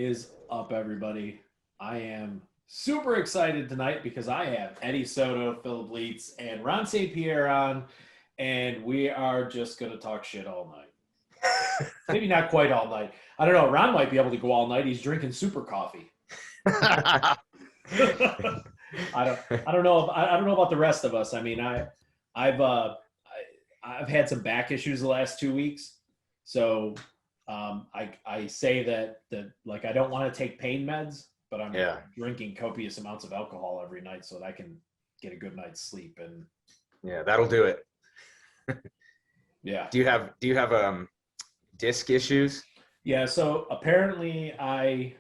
is up, everybody? I am super excited tonight because I have Eddie Sodo, Phillip Lietz, and Ron St. Pierre on, and we are just going to talk shit all night. Maybe not quite all night. I don't know. Ron might be able to go all night. He's drinking super coffee. I don't know. I don't know about the rest of us. I mean, I've had some back issues the last 2 weeks, so I say that like I don't want to take pain meds, but I'm drinking copious amounts of alcohol every night so that I can get a good night's sleep. And yeah, that'll do it. Yeah. Do you have disc issues? Yeah. So apparently I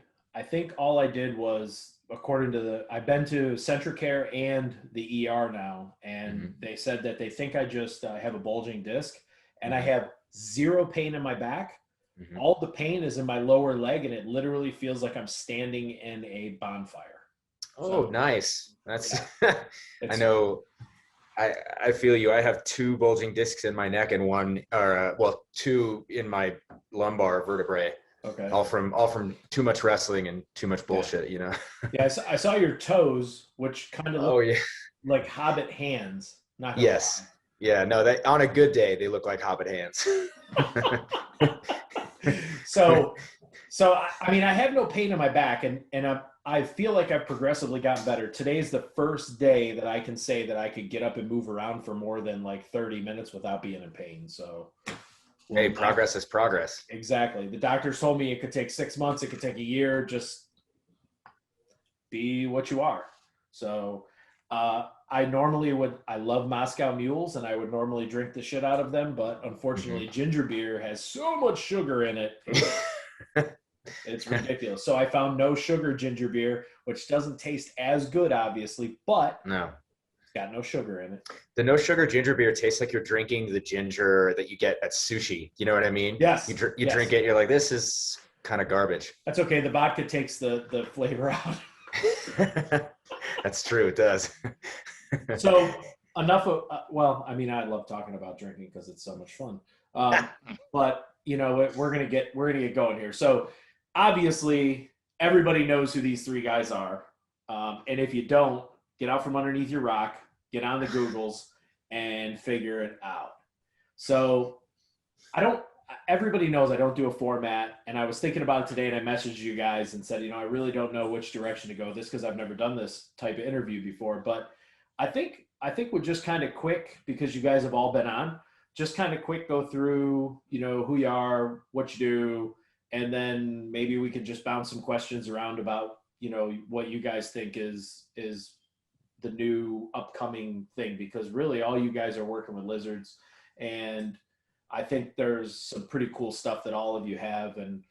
think all I did was, according to I've been to Centricare and the ER now, and they said that they think I just have a bulging disc, and I have zero pain in my back. All the pain is in my lower leg, and it literally feels like I'm standing in a bonfire. Oh, so, nice. That's I know. I feel you. I have 2 bulging discs in my neck and two in my lumbar vertebrae. Okay. All from too much wrestling and too much bullshit, you know. Yeah, I saw your toes, which kind of look like hobbit hands. Not yes. Lie. Yeah. No. They on a good day they look like hobbit hands. So I mean, I have no pain in my back, and I feel like I've progressively gotten better. Today is the first day that I can say that I could get up and move around for more than like 30 minutes without being in pain. So, hey, progress is progress. Exactly. The doctors told me it could take 6 months, it could take a year. Just be what you are. So, I love Moscow mules, and I would normally drink the shit out of them, but unfortunately ginger beer has so much sugar in it. It's ridiculous. So I found no sugar ginger beer, which doesn't taste as good, obviously, but it's got no sugar in it. The no sugar ginger beer tastes like you're drinking the ginger that you get at sushi. You know what I mean? Yes. You drink it, you're like, this is kind of garbage. That's okay. The vodka takes the flavor out. That's true. It does. So enough of, I mean, I love talking about drinking because it's so much fun. But you know, we're gonna get going here. So obviously everybody knows who these 3 guys are. And if you don't, get out from underneath your rock, get on the Googles and figure it out. So everybody knows I don't do a format, and I was thinking about it today, and I messaged you guys and said, I really don't know which direction to go with this because I've never done this type of interview before, but I think we'll just kind of quick, because you guys have all been on, just kind of quick go through, who you are, what you do, and then maybe we can just bounce some questions around about, what you guys think is the new upcoming thing, because really all you guys are working with lizards, and I think there's some pretty cool stuff that all of you have, and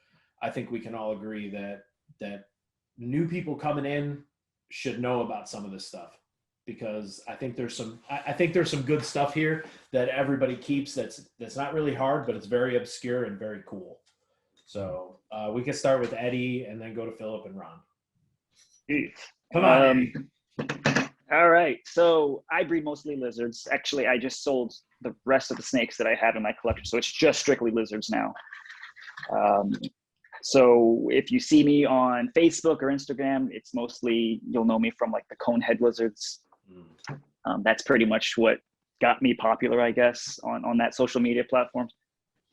I think we can all agree that new people coming in should know about some of this stuff, because I think there's some good stuff here that everybody keeps that's not really hard, but it's very obscure and very cool. So we can start with Eddie and then go to Phillip and Ron. Come on. All right. So I breed mostly lizards. Actually, I just sold the rest of the snakes that I had in my collection, so it's just strictly lizards now. So if you see me on Facebook or Instagram, it's mostly, you'll know me from like the cone head lizards. That's pretty much what got me popular, I guess, on that social media platform.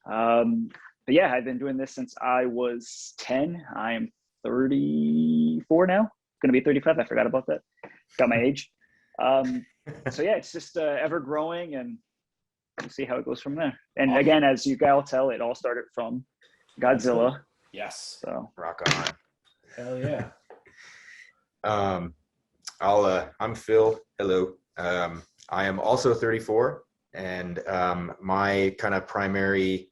But yeah, I've been doing this since I was 10. I am 34 now. Going to be 35. I forgot about that. Got my age. So yeah, it's just ever growing, and we'll see how it goes from there. And again, as you guys tell, it all started from Godzilla. Yes. So rock on. Hell yeah. I'm Phil. Hello. I am also 34, and my kind of primary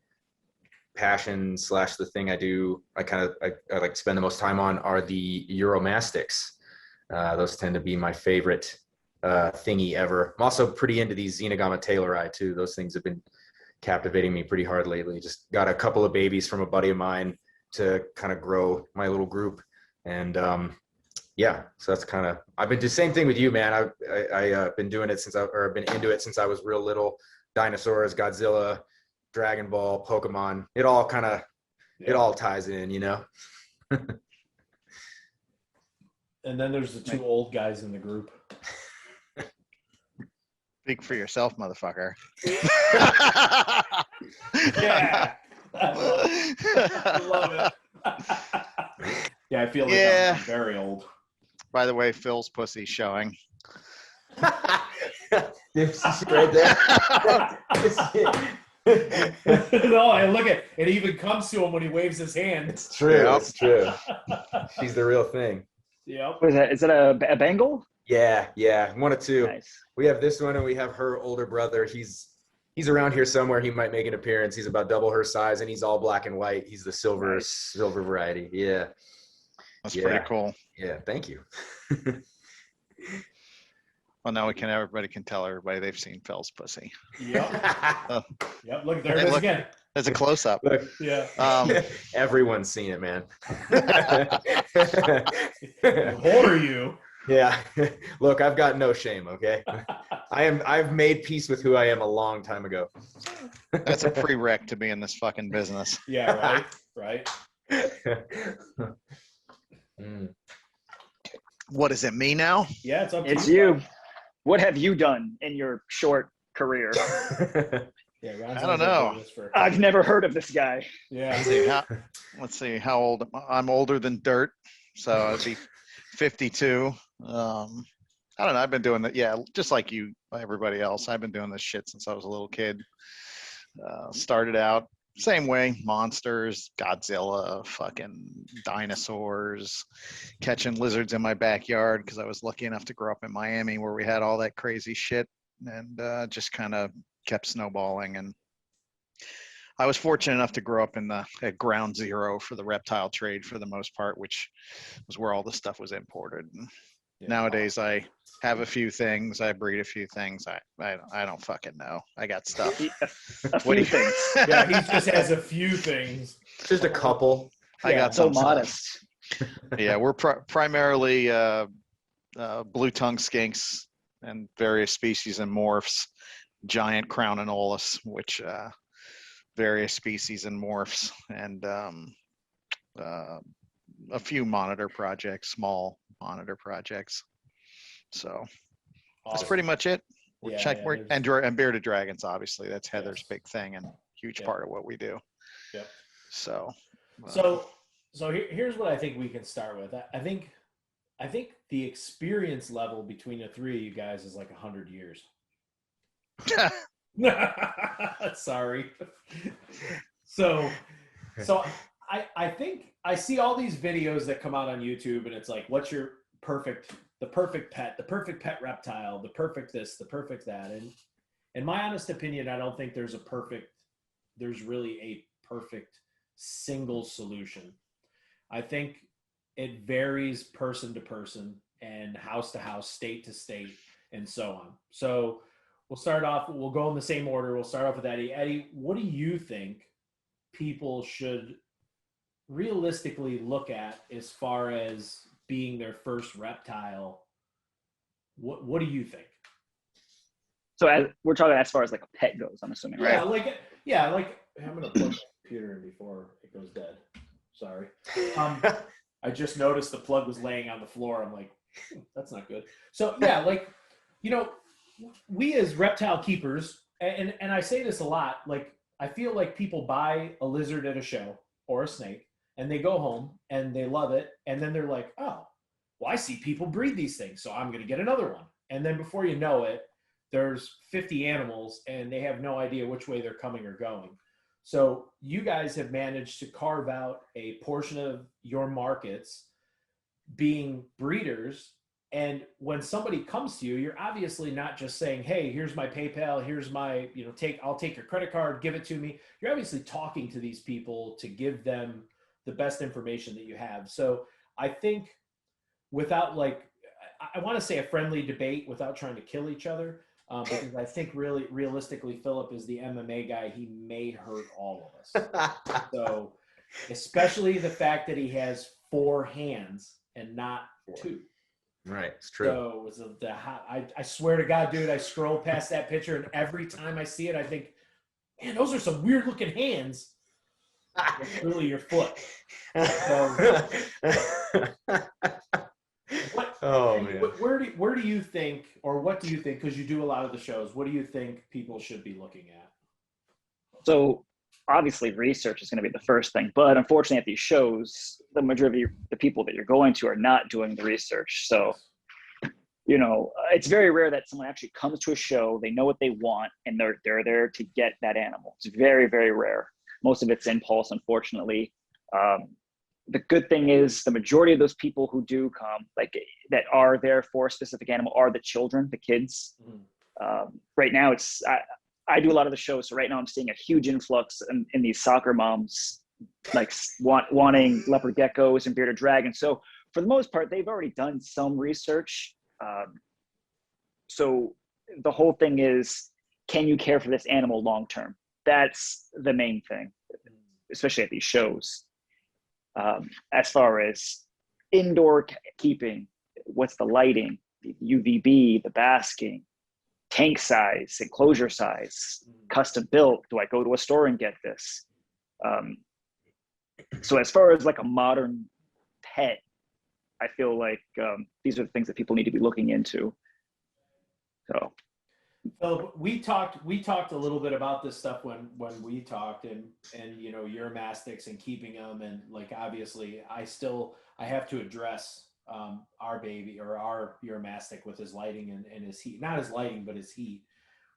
passion / the thing I do, I like to spend the most time on are the Uromastyx. Those tend to be my favorite thingy ever. I'm also pretty into these Xenogama Taylori too. Those things have been captivating me pretty hard lately. Just got a couple of babies from a buddy of mine to kind of grow my little group, and yeah, so that's kind of, I've been doing the same thing with you, man. I've been doing it I've been into it since I was real little. Dinosaurs, Godzilla, Dragon Ball, Pokemon, it all kind of, it all ties in, And then there's the two old guys in the group. Speak for yourself, motherfucker. Yeah. I love it. Yeah, I feel like Yeah. I'm very old. By the way, Phil's pussy's showing. Right there. No, and look at it. Even comes to him when he waves his hand. It's true. Yep. It's true. She's the real thing. Yep. What is that? Is that a Bengal? Yeah, one of two. Nice. We have this one, and we have her older brother. He's around here somewhere. He might make an appearance. He's about double her size, and he's all black and white. He's the silver variety. Yeah. That's pretty cool. Yeah, thank you. Well, now everybody can tell everybody they've seen Phil's pussy. Yep. Yep. Look, there Hey, it is look. again. There's a close up. Look, Yeah. everyone's seen it, man. Who are you? Yeah. Look, I've got no shame, okay? I've made peace with who I am a long time ago. That's a prereq to be in this fucking business. Yeah, right. What is it, me now? Yeah, it's up to It's you. you. What have you done in your short career? Yeah, Ron's I don't only been know. doing this for- I've never heard of this guy. Yeah. Let's see how old I'm older than dirt, so I'd be 52. I don't know. I've been doing that. Yeah, just like you, everybody else. I've been doing this shit since I was a little kid. Started out same way: monsters, Godzilla, fucking dinosaurs, catching lizards in my backyard because I was lucky enough to grow up in Miami where we had all that crazy shit, and just kind of kept snowballing. And I was fortunate enough to grow up at ground zero for the reptile trade for the most part, which was where all the stuff was imported. And nowadays I have a few things, I breed a few things. I don't fucking know. I got stuff. A few things. Yeah, he just has a few things. Just a couple. I got So some stuff. modest. Yeah, we're primarily blue tongue skinks and various species and morphs, giant crown anoles, which various species and morphs, and a few monitor projects, small monitor projects. So that's pretty much it. And bearded dragons, obviously, that's Heather's big thing and huge part of what we do. Yep. So here's what I think we can start with. I think the experience level between the three of you guys is like 100 years. Sorry. So I think I see all these videos that come out on YouTube, and it's like, what's the perfect pet reptile, the perfect this, the perfect that. And in my honest opinion, I don't think there's really a perfect single solution. I think it varies person to person and house to house, state to state, and so on. So we'll go in the same order. We'll start off with Eddie. Eddie, what do you think people should realistically look at as far as being their first reptile? What do you think? So we're talking as far as like a pet goes, I'm assuming, right? Like I'm gonna plug the computer in before it goes dead. Sorry. I just noticed the plug was laying on the floor. I'm like, that's not good. So yeah, like, we as reptile keepers, and I say this a lot, like, I feel like people buy a lizard at a show or a snake, and they go home and they love it, and then they're like, oh, well, I see people breed these things, so I'm going to get another one. And then before you know it, there's 50 animals, and they have no idea which way they're coming or going. So you guys have managed to carve out a portion of your markets being breeders. And when somebody comes to you, you're obviously not just saying, hey, here's my PayPal, here's my, I'll take your credit card, give it to me. You're obviously talking to these people to give them the best information that you have. So I think without I want to say a friendly debate without trying to kill each other, because I think really realistically, Phillip is the MMA guy. He may hurt all of us. So especially the fact that he has 4 hands and not 2. Right, it's true. So I swear to God, dude, I scroll past that picture, and every time I see it, I think, man, those are some weird looking hands. It's really your foot. So, where do you think, or what do you think, because you do a lot of the shows, what do you think people should be looking at? So obviously research is going to be the first thing, but unfortunately at these shows, the majority of the people that you're going to are not doing the research. So, it's very rare that someone actually comes to a show, they know what they want, and they're there to get that animal. It's very, very rare. Most of it's impulse, unfortunately. The good thing is the majority of those people who do come, like that are there for a specific animal, are the children, the kids. Right now I do a lot of the shows. So right now I'm seeing a huge influx in these soccer moms, like wanting leopard geckos and bearded dragons. So for the most part, they've already done some research. So the whole thing is, can you care for this animal long-term? That's the main thing, especially at these shows. As far as indoor keeping, what's the lighting, the UVB, the basking, tank size, enclosure size, custom built? Do I go to a store and get this? So as far as like a modern pet, I feel like these are the things that people need to be looking into. So we talked a little bit about this stuff when we talked, and Uromastyx and keeping them, and like obviously I have to address our baby, or our Uromastyx, with his lighting and his heat, not his lighting but his heat.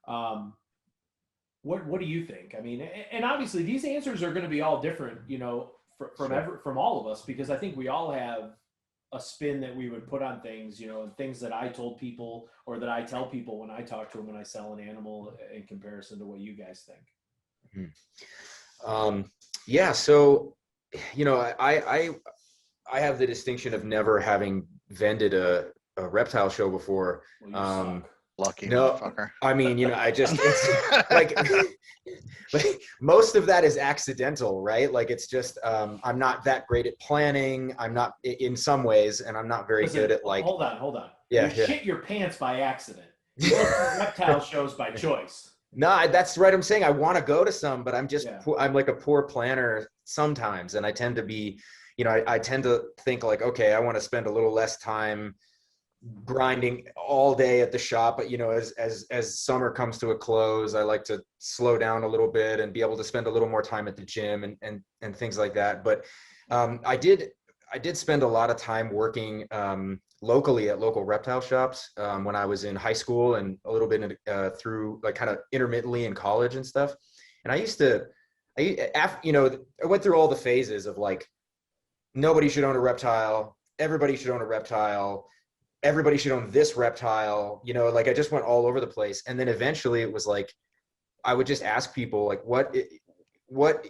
What do you think? I mean, and obviously these answers are going to be all different, from all of us, because I think we all have a spin that we would put on things, and things that I told people, or that I tell people when I talk to them when I sell an animal, in comparison to what you guys think. Yeah. So, I have the distinction of never having vended a reptile show before. Well, Lucky no, motherfucker. I mean, it's like most of that is accidental, right? Like it's just, I'm not that great at planning. I'm not in some ways, and I'm not very good at like. Hold on. Yeah, you shit your pants by accident. You go to reptile shows by choice. No, that's right. I'm saying I want to go to some, but I'm just, I'm like a poor planner sometimes. And I tend to be, I tend to think like, okay, I want to spend a little less time grinding all day at the shop, but as summer comes to a close, I like to slow down a little bit and be able to spend a little more time at the gym and things like that. But I did spend a lot of time working locally at local reptile shops when I was in high school, and a little bit through like kind of intermittently in college and stuff. And I went through all the phases of like, nobody should own a reptile, everybody should own a reptile, everybody should own this reptile, like I just went all over the place. And then eventually it was like, I would just ask people like, what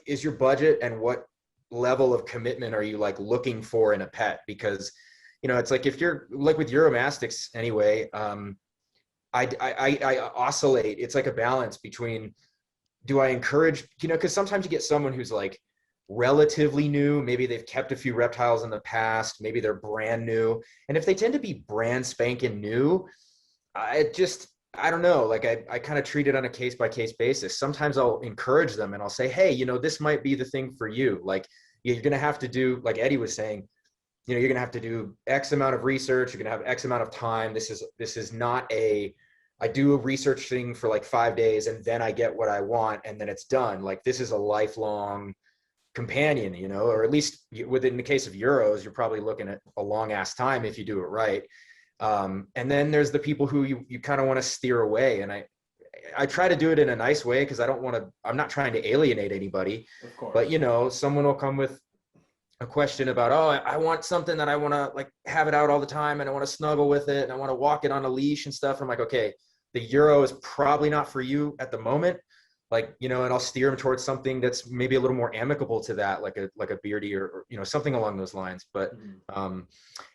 is your budget, and what level of commitment are you like looking for in a pet? Because, it's like, if you're like with Uromastyx anyway, I oscillate. It's like a balance between, do I encourage, cause sometimes you get someone who's like relatively new, maybe they've kept a few reptiles in the past, maybe they're brand new, and if they tend to be brand spanking new, I don't know, like I kind of treat it on a case-by-case basis. Sometimes I'll encourage them and I'll say, hey, this might be the thing for you. Like, you're gonna have to do, like Eddie was saying, you're gonna have to do X amount of research, you're gonna have X amount of time. This is not I do a research thing for like 5 days and then I get what I want and then it's done. Like, this is a lifelong companion, or at least within the case of Euros, you're probably looking at a long ass time if you do it right. And then there's the people who you kind of want to steer away. And I try to do it in a nice way, because I'm not trying to alienate anybody, Of course. But someone will come with a question about, I want something that I want to like have it out all the time, and I want to snuggle with it, and I want to walk it on a leash and stuff. I'm like, okay, the Euro is probably not for you at the moment. Like, and I'll steer them towards something that's maybe a little more amicable to that, like a beardy or something along those lines. But I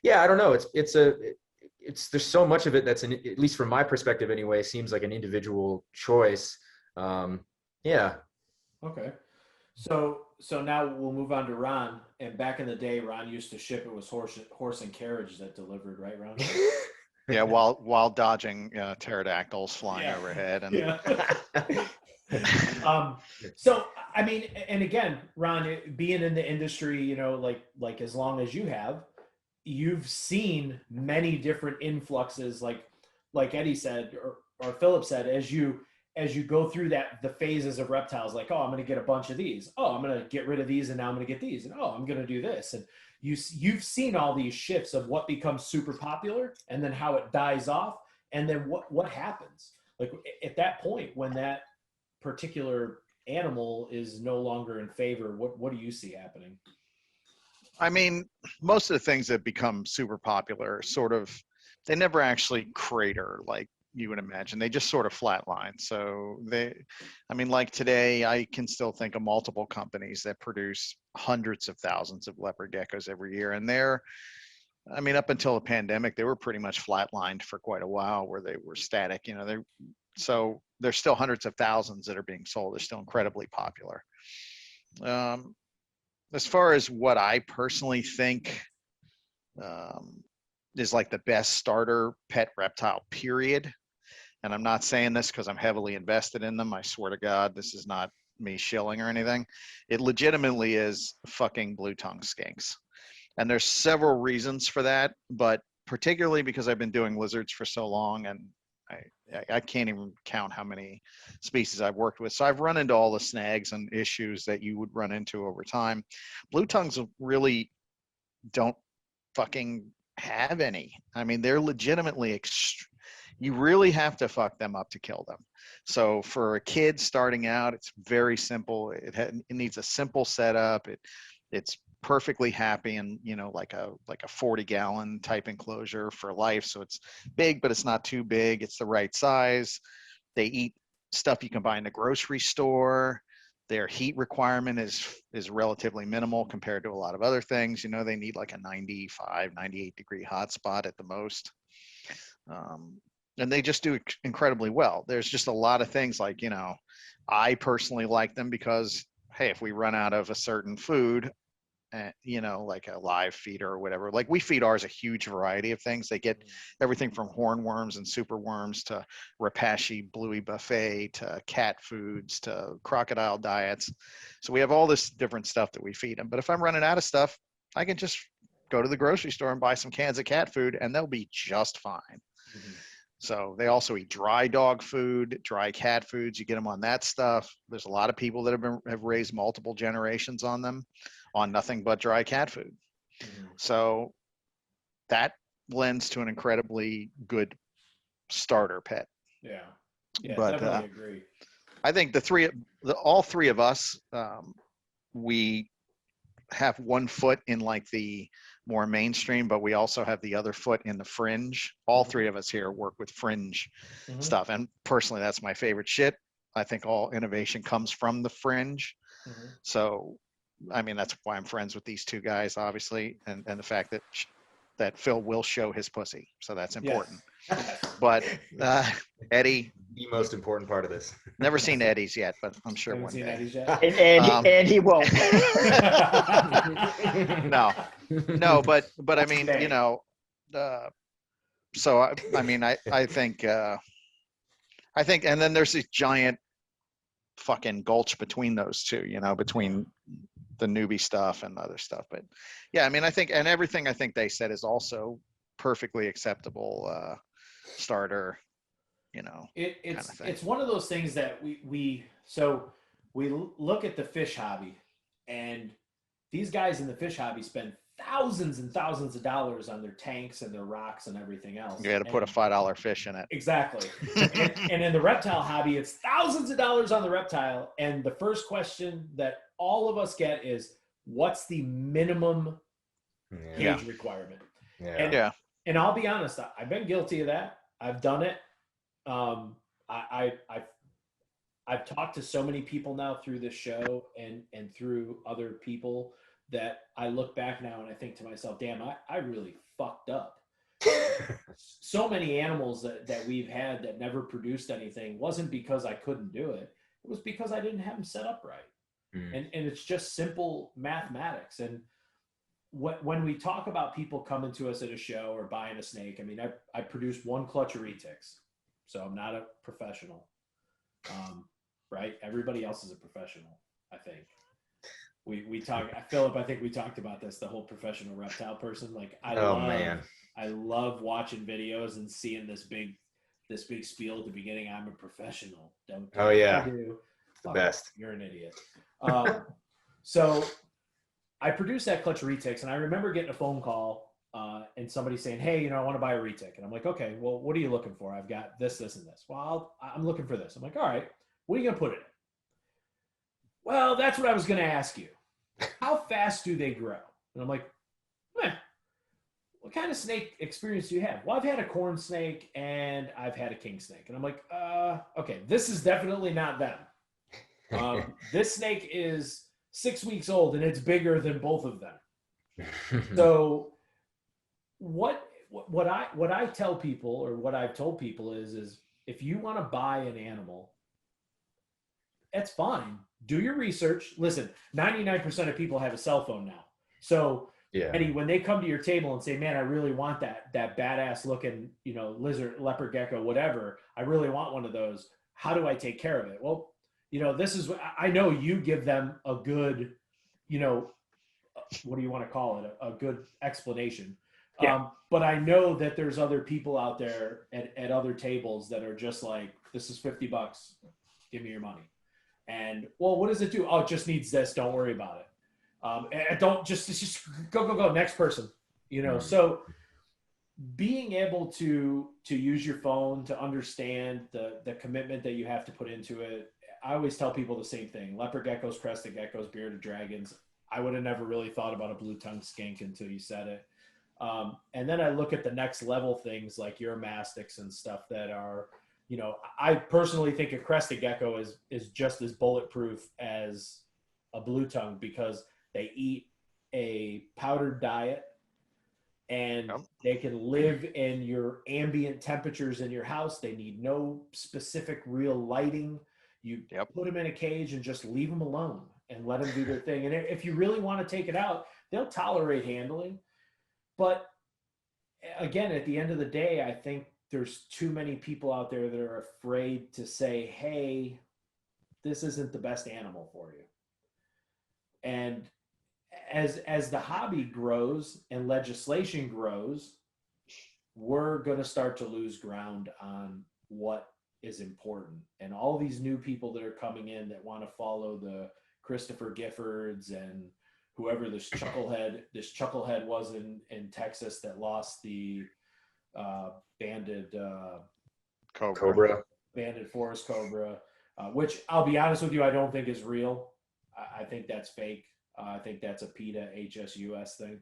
don't know. There's so much of it that's at least from my perspective anyway, seems like an individual choice. Yeah. Okay. So now we'll move on to Ron. And back in the day, Ron used to ship. It was horse and carriage that delivered, right, Ron? Yeah, while dodging pterodactyls flying overhead. And So I mean, and again, Ron, being in the industry, like as long as you have, you've seen many different influxes, like Eddie said, or Phillip said, as you go through the phases of reptiles, like, oh, I'm going to get a bunch of these. Oh, I'm going to get rid of these, and now I'm going to get these. And oh, I'm going to do this. And you've seen all these shifts of what becomes super popular, and then how it dies off, and then what happens. Like at that point, when that particular animal is no longer in favor, what do you see happening? I mean, most of the things that become super popular sort of, they never actually crater like you would imagine. They just sort of flatline. So I mean, like today, I can still think of multiple companies that produce hundreds of thousands of leopard geckos every year. And I mean, up until the pandemic, they were pretty much flatlined for quite a while, where they were static. So there's still hundreds of thousands that are being sold. They're still incredibly popular. As far as what I personally think is like the best starter pet reptile, period. And I'm not saying this because I'm heavily invested in them. I swear to God, this is not me shilling or anything. It legitimately is fucking blue tongue skinks. And there's several reasons for that, but particularly because I've been doing lizards for so long, and I can't even count how many species I've worked with. So I've run into all the snags and issues that you would run into over time. Blue tongues really don't fucking have any. I mean, they're legitimately you really have to fuck them up to kill them. So for a kid starting out, it's very simple. It needs a simple setup. It's perfectly happy in, like a 40-gallon type enclosure for life. So it's big, but it's not too big. It's the right size. They eat stuff you can buy in the grocery store. Their heat requirement is relatively minimal compared to a lot of other things. They need like a 95, 98 degree hot spot at the most. And they just do incredibly well. There's just a lot of things like, I personally like them because, hey, if we run out of a certain food, like a live feeder or whatever, like we feed ours a huge variety of things. They get everything from hornworms and superworms to rapashi bluey buffet to cat foods to crocodile diets. So we have all this different stuff that we feed them. But if I'm running out of stuff, I can just go to the grocery store and buy some cans of cat food, and they'll be just fine. Mm-hmm. So they also eat dry dog food, dry cat foods. You get them on that stuff. There's a lot of people that have raised multiple generations on them, on nothing but dry cat food. Mm-hmm. So that lends to an incredibly good starter pet. Yeah, but definitely agree. I think all three of us, we have one foot in like the more mainstream, but we also have the other foot in the fringe. All three of us here work with fringe stuff. And personally, that's my favorite shit. I think all innovation comes from the fringe. Mm-hmm. So, I mean, that's why I'm friends with these two guys, obviously. And the fact that Phil will show his pussy. So that's important. Yes. But Eddie, the most important part of this. Never seen Eddie's yet, but I'm sure one day. Eddie's yet. And he won't. No, but I mean, so I mean, I think, and then there's this giant fucking gulch between those two, between the newbie stuff and the other stuff. But yeah, I mean, I think, and everything I think they said is also perfectly acceptable starter. It's one of those things that we look at the fish hobby, and these guys in the fish hobby spend thousands and thousands of dollars on their tanks and their rocks and everything else. You got to put a $5 fish in it. Exactly. and in the reptile hobby, it's thousands of dollars on the reptile. And the first question that all of us get is, what's the minimum cage requirement? Yeah. And I'll be honest, I've been guilty of that. I've done it. I've talked to so many people now through this show and through other people that I look back now and I think to myself, damn, I really fucked up. So many animals that we've had that never produced anything wasn't because I couldn't do it. It was because I didn't have them set up right. And it's just simple mathematics. And when we talk about people coming to us at a show or buying a snake, I mean, I produced one clutch of retics. So I'm not a professional, right? Everybody else is a professional, I think. we talked, Phillip, I think we talked about this, the whole professional reptile person. Like I love watching videos and seeing this big spiel at the beginning. I'm a professional. Don't do Oh yeah. do. The best. You're an idiot. So I produced that clutch retic, and I remember getting a phone call and somebody saying, hey, I want to buy a retic. And I'm like, okay, well, what are you looking for? I've got this, this, and this. Well, I'm looking for this. I'm like, all right, what are you going to put it in? Well, that's what I was going to ask you. How fast do they grow? And I'm like, what kind of snake experience do you have? Well, I've had a corn snake and I've had a king snake. And I'm like, okay, this is definitely not them. This snake is 6 weeks old and it's bigger than both of them. So what I tell people, or what I've told people is if you want to buy an animal, that's fine. Do your research. Listen, 99% of people have a cell phone now. So yeah. Eddie, when they come to your table and say, man, I really want that badass looking, lizard, leopard gecko, whatever, I really want one of those. How do I take care of it? Well, this is what I know. You give them a good, what do you want to call it? A good explanation. Yeah. But I know that there's other people out there at other tables that are just like, this is $50. Give me your money. And well, what does it do? Oh, it just needs this. Don't worry about it. And don't just go. Next person, so being able to use your phone to understand the commitment that you have to put into it. I always tell people the same thing: leopard geckos, crested geckos, bearded dragons. I would have never really thought about a blue-tongued skink until you said it. And then I look at the next level things like Uromastyx and stuff that are, I personally think a crested gecko is just as bulletproof as a blue-tongued because they eat a powdered diet and they can live in your ambient temperatures in your house. They need no specific real lighting. You put them in a cage and just leave them alone and let them do their thing. And if you really want to take it out, they'll tolerate handling. But again, at the end of the day, I think there's too many people out there that are afraid to say, hey, this isn't the best animal for you. And as the hobby grows and legislation grows, we're going to start to lose ground on what is important. And all these new people that are coming in that want to follow the Christopher Giffords and whoever this chucklehead was in Texas that lost the banded cobra, banded forest cobra, which I'll be honest with you, I don't think is real. I think that's fake. I think that's a PETA HSUS thing.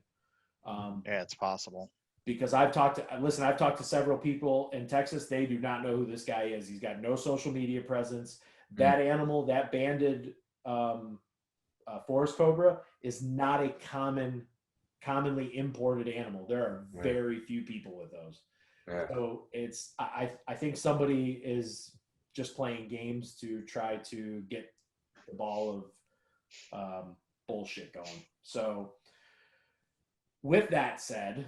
Yeah, it's possible. Because I've talked to several people in Texas. They do not know who this guy is. He's got no social media presence. That animal, that banded forest cobra, is not a commonly imported animal. There are very few people with those. Yeah. So I think somebody is just playing games to try to get the ball of bullshit going. So with that said,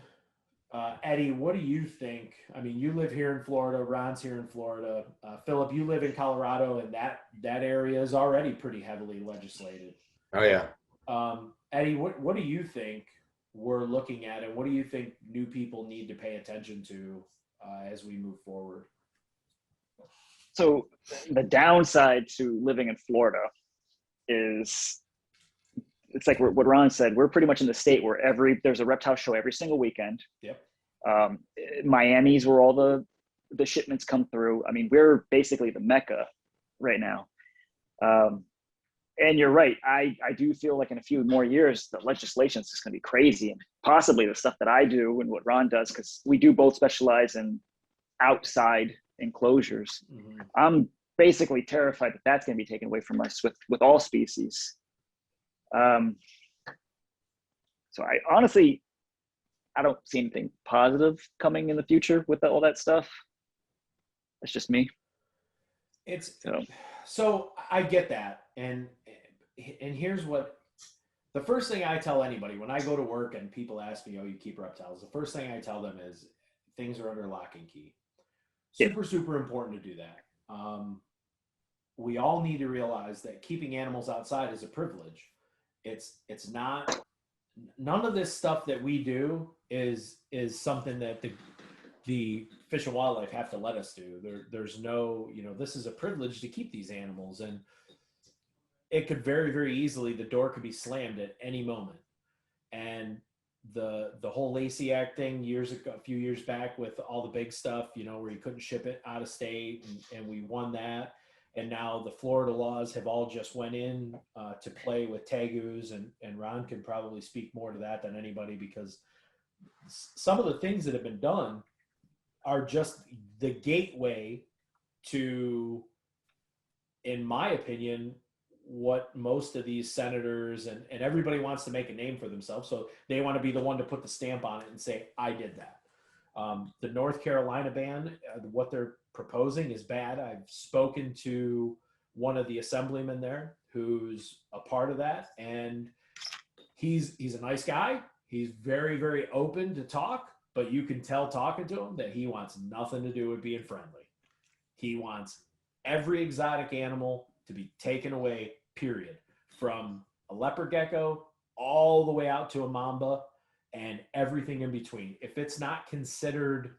Eddie, what do you think? I mean, you live here in Florida. Ron's here in Florida. Phillip, you live in Colorado, and that area is already pretty heavily legislated. Oh yeah. Eddie, what do you think we're looking at, and what do you think new people need to pay attention to as we move forward? So the downside to living in Florida is it's like what Ron said. We're pretty much in the state where there's a reptile show every single weekend. Yep. Miami's where all the shipments come through. I mean, we're basically the Mecca right now. And you're right. I do feel like in a few more years, the legislation is just going to be crazy, and possibly the stuff that I do and what Ron does, because we do both specialize in outside enclosures. Mm-hmm. I'm basically terrified that that's going to be taken away from us with all species. So I honestly, I don't see anything positive coming in the future with all that stuff. That's just me. So I get that. And here's what, the first thing I tell anybody when I go to work and people ask me, oh, you keep reptiles, the first thing I tell them is things are under lock and key. Super important to do that. We all need to realize that keeping animals outside is a privilege. It's not, none of this stuff that we do is something that the Fish and Wildlife have to let us do. There's no, this is a privilege to keep these animals, and it could very, very easily, the door could be slammed at any moment. And the whole Lacey Act thing a few years back with all the big stuff, where you couldn't ship it out of state, and we won that. And now the Florida laws have all just went in to play with tegus, and Ron can probably speak more to that than anybody, because some of the things that have been done are just the gateway to, in my opinion, what most of these senators and everybody wants to make a name for themselves. So they want to be the one to put the stamp on it and say, I did that. The North Carolina ban, what they're proposing is bad. I've spoken to one of the assemblymen there who's a part of that, and he's a nice guy. He's very, very open to talk, but you can tell talking to him that he wants nothing to do with being friendly. He wants every exotic animal to be taken away, period, from a leopard gecko all the way out to a mamba and everything in between. If it's not considered,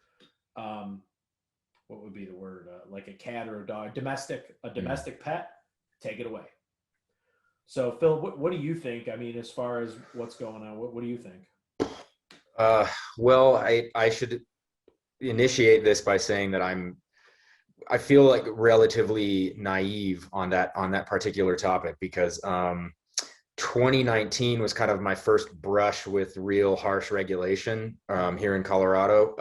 what would be the word, like a cat or a dog, domestic pet, take it away. So Phil, what do you think? I mean, as far as what's going on, what do you think? Well, I should initiate this by saying that I feel like relatively naive on that particular topic, because 2019 was kind of my first brush with real harsh regulation here in Colorado.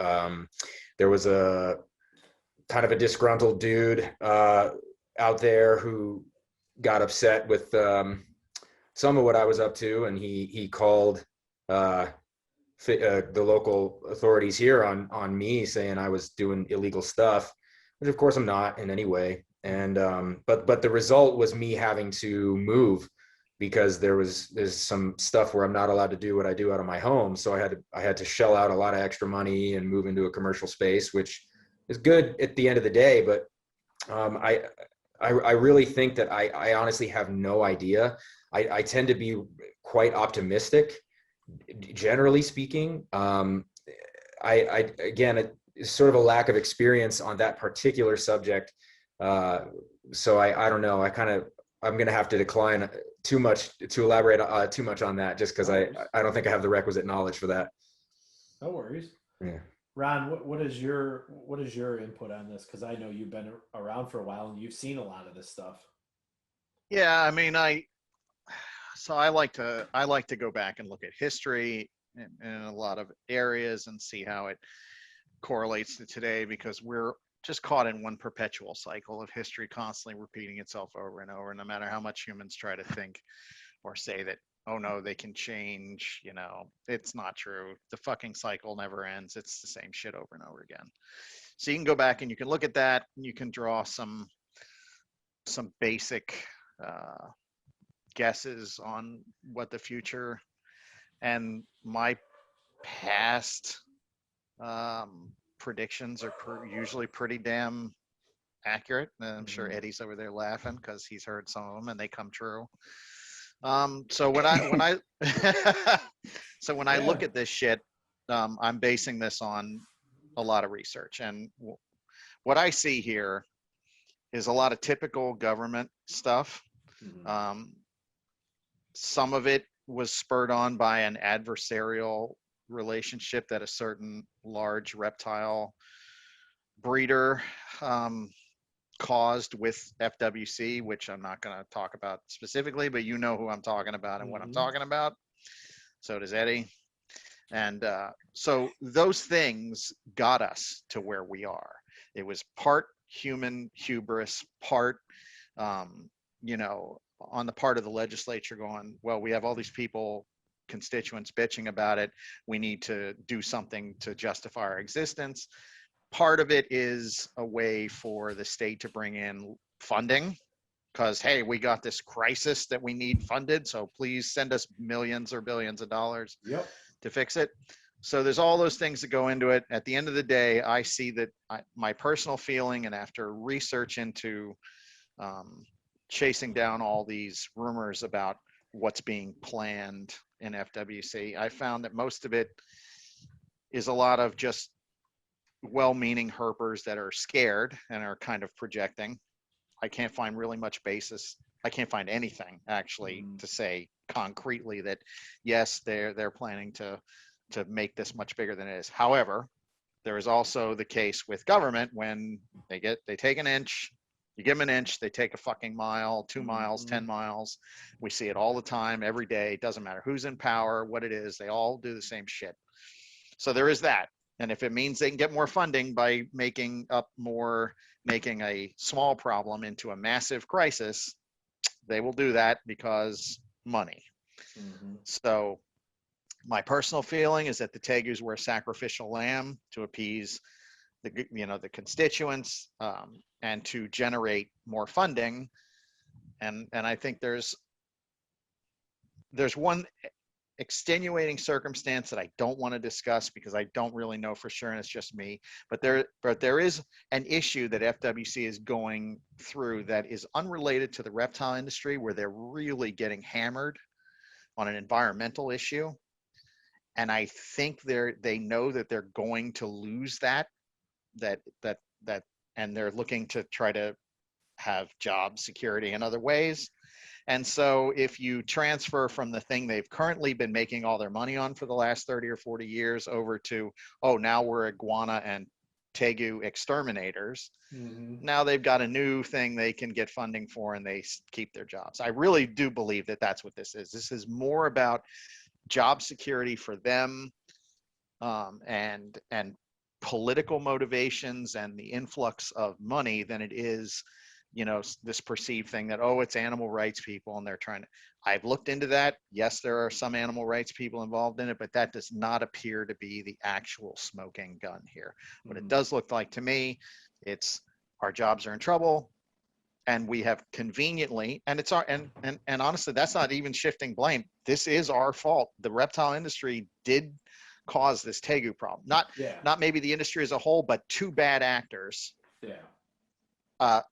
There was a kind of a disgruntled dude out there who got upset with some of what I was up to, and he called the local authorities here on me, saying I was doing illegal stuff, which of course I'm not in any way. And but the result was me having to move, because there's some stuff where I'm not allowed to do what I do out of my home. So I had to shell out a lot of extra money and move into a commercial space, which is good at the end of the day. But I really think that I honestly have no idea. I tend to be quite optimistic, generally speaking. Again, it's sort of a lack of experience on that particular subject. So I don't know. I'm going to have to decline too much to elaborate too much on that, just because I don't think I have the requisite knowledge for that. No worries. Yeah. Ron, what is your input on this? Because I know you've been around for a while and you've seen a lot of this stuff. Yeah, I mean, I like to go back and look at history in a lot of areas and see how it correlates to today, because we're just caught in one perpetual cycle of history constantly repeating itself over and over. No matter how much humans try to think or say that, oh no, they can change, it's not true. The fucking cycle never ends. It's the same shit over and over again. So you can go back and you can look at that, and you can draw some basic guesses on what the future and my past predictions are usually pretty damn accurate. And I'm sure Eddie's over there laughing because he's heard some of them and they come true. So when I look at this shit, I'm basing this on a lot of research, and what I see here is a lot of typical government stuff. Some of it was spurred on by an adversarial relationship that a certain large reptile breeder caused with FWC, which I'm not going to talk about specifically, but you know who I'm talking about and what I'm talking about. So does Eddie. And so those things got us to where we are. It was part human hubris, part, on the part of the legislature going, well, we have all these people, constituents bitching about it. We need to do something to justify our existence. Part of it is a way for the state to bring in funding because, hey, we got this crisis that we need funded. So please send us millions or billions of dollars to fix it. So there's all those things that go into it. At the end of the day, I see that my personal feeling, and after research into chasing down all these rumors about what's being planned in FWC. I found that most of it is a lot of just well-meaning herpers that are scared and are kind of projecting. I can't find really much basis. I can't find anything actually to say concretely that yes, they're planning to make this much bigger than it is. However, there is also the case with government when they take an inch, you give them an inch, they take a fucking mile, 2 miles, 10 miles. We see it all the time, every day. It doesn't matter who's in power, what it is, they all do the same shit. So there is that. And if it means they can get more funding by making a small problem into a massive crisis, they will do that because money. So my personal feeling is that the tegus were a sacrificial lamb to appease the constituents and to generate more funding. And I think there's one extenuating circumstance that I don't want to discuss because I don't really know for sure, and it's just me. But there is an issue that FWC is going through that is unrelated to the reptile industry, where they're really getting hammered on an environmental issue, and I think they know that they're going to lose that, and they're looking to try to have job security in other ways. And so if you transfer from the thing they've currently been making all their money on for the last 30 or 40 years over to, oh, now we're iguana and tegu exterminators. Now they've got a new thing they can get funding for and they keep their jobs. I really do believe that that's what this is. This is more about job security for them and political motivations and the influx of money than it is this perceived thing that, oh, it's animal rights people and they're trying to. I've looked into that. Yes, there are some animal rights people involved in it, but that does not appear to be the actual smoking gun here. What it does look like to me, it's our jobs are in trouble and we have conveniently, and it's our, and honestly, that's not even shifting blame. This is our fault. The reptile industry did cause this tegu problem. Not maybe the industry as a whole, but two bad actors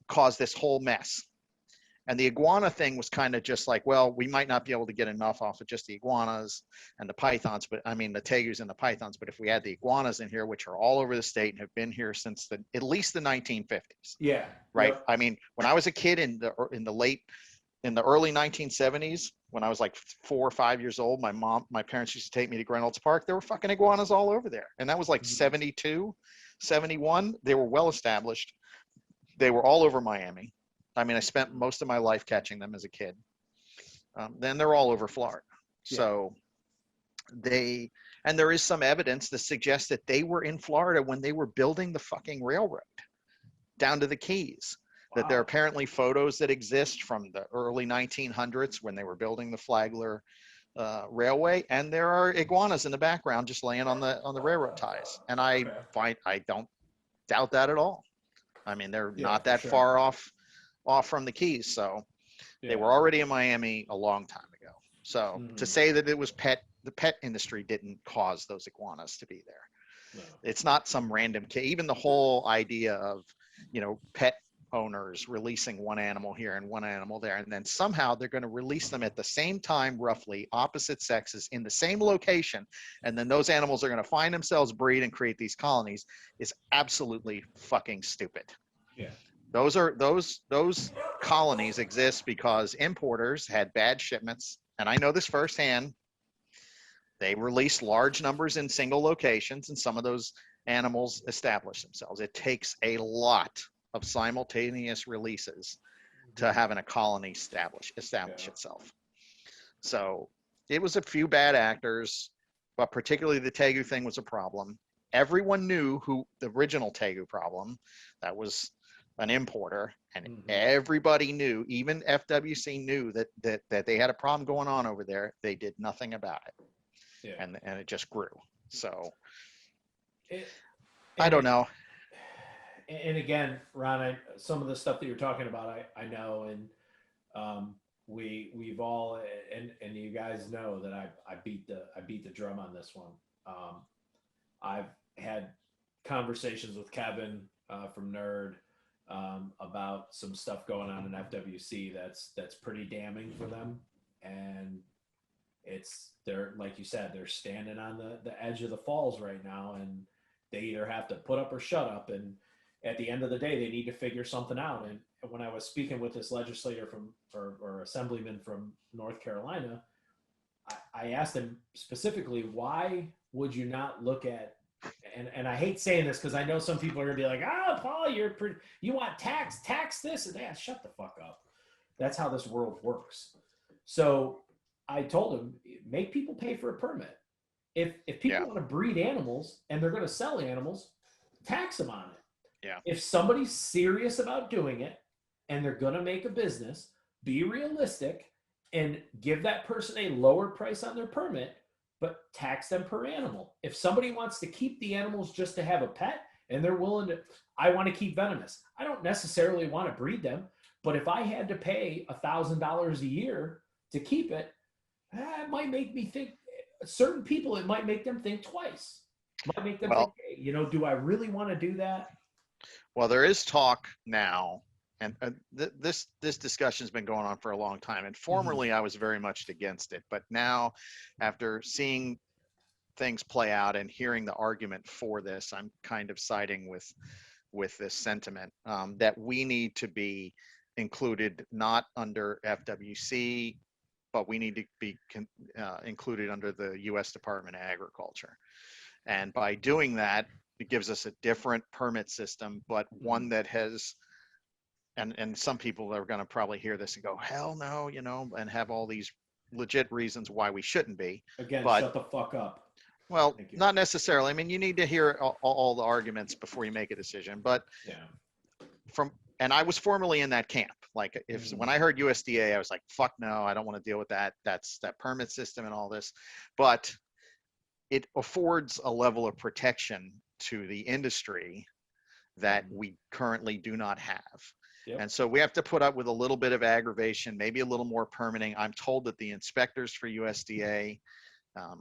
caused this whole mess. And the iguana thing was kind of just like, well, we might not be able to get enough off of just the iguanas and the pythons, but I mean the tegus and the pythons. But if we add the iguanas in here, which are all over the state and have been here since at least the 1950s. Yeah. Right. Yep. I mean, when I was a kid in the early 1970s, when I was like 4 or 5 years old, my parents used to take me to Reynolds Park. There were fucking iguanas all over there. And that was like 72, 71. They were well established. They were all over Miami. I mean, I spent most of my life catching them as a kid. Then they're all over Florida. So and there is some evidence that suggests that they were in Florida when they were building the fucking railroad down to the Keys. Wow. That there are apparently photos that exist from the early 1900s when they were building the Flagler railway, and there are iguanas in the background just laying on the railroad ties. And I don't doubt that at all. I mean, they're not that far off from the Keys. So they were already in Miami a long time ago. So to say that it was the pet industry didn't cause those iguanas to be there. No. It's not some random case. Even the whole idea of, pet owners releasing one animal here and one animal there, and then somehow they're going to release them at the same time, roughly opposite sexes in the same location. And then those animals are going to find themselves, breed, and create these colonies is absolutely fucking stupid. Yeah. Those colonies exist because importers had bad shipments. And I know this firsthand. They release large numbers in single locations, and some of those animals establish themselves. It takes a lot of simultaneous releases to having a colony establish itself. So it was a few bad actors, but particularly the tegu thing was a problem. Everyone knew who the original tegu problem, that was an importer, and everybody knew, even FWC knew that they had a problem going on over there. They did nothing about it. Yeah. And it just grew. So I don't know. And again, Ron, some of the stuff that you're talking about, I know, and we've all, and you guys know that I beat the drum on this one. I've had conversations with Kevin from Nerd about some stuff going on in FWC that's pretty damning for them. and they're, like you said, they're standing on the edge of the falls right now, and they either have to put up or shut up. And at the end of the day, they need to figure something out. And when I was speaking with this legislator or assemblyman from North Carolina, I asked him specifically, why would you not look at, and I hate saying this because I know some people are gonna be like, Paul, you want tax this and that. Shut the fuck up. That's how this world works. So I told him, make people pay for a permit. If people want to breed animals and they're going to sell animals, tax them on it. Yeah. If somebody's serious about doing it and they're going to make a business, be realistic and give that person a lower price on their permit, but tax them per animal. If somebody wants to keep the animals just to have a pet and they're willing to, I want to keep venomous. I don't necessarily want to breed them, but if I had to pay $1,000 a year to keep it, it might make me think, certain people, it might make them think twice. It might make them think, hey, do I really want to do that? Well, there is talk now, and this discussion's been going on for a long time. And formerly, I was very much against it, but now, after seeing things play out and hearing the argument for this, I'm kind of siding with this sentiment that we need to be included not under FWC, but we need to be included under the U.S. Department of Agriculture. And by doing that, it gives us a different permit system, but one that has, and some people are going to probably hear this and go, hell no, and have all these legit reasons why we shouldn't be. Again, but, shut the fuck up. Well, not necessarily. I mean, you need to hear all the arguments before you make a decision. But and I was formerly in that camp. Like when I heard USDA, I was like, fuck no, I don't want to deal with that. That's that permit system and all this. But it affords a level of protection to the industry that we currently do not have. Yep. And so we have to put up with a little bit of aggravation, maybe a little more permitting. I'm told that the inspectors for USDA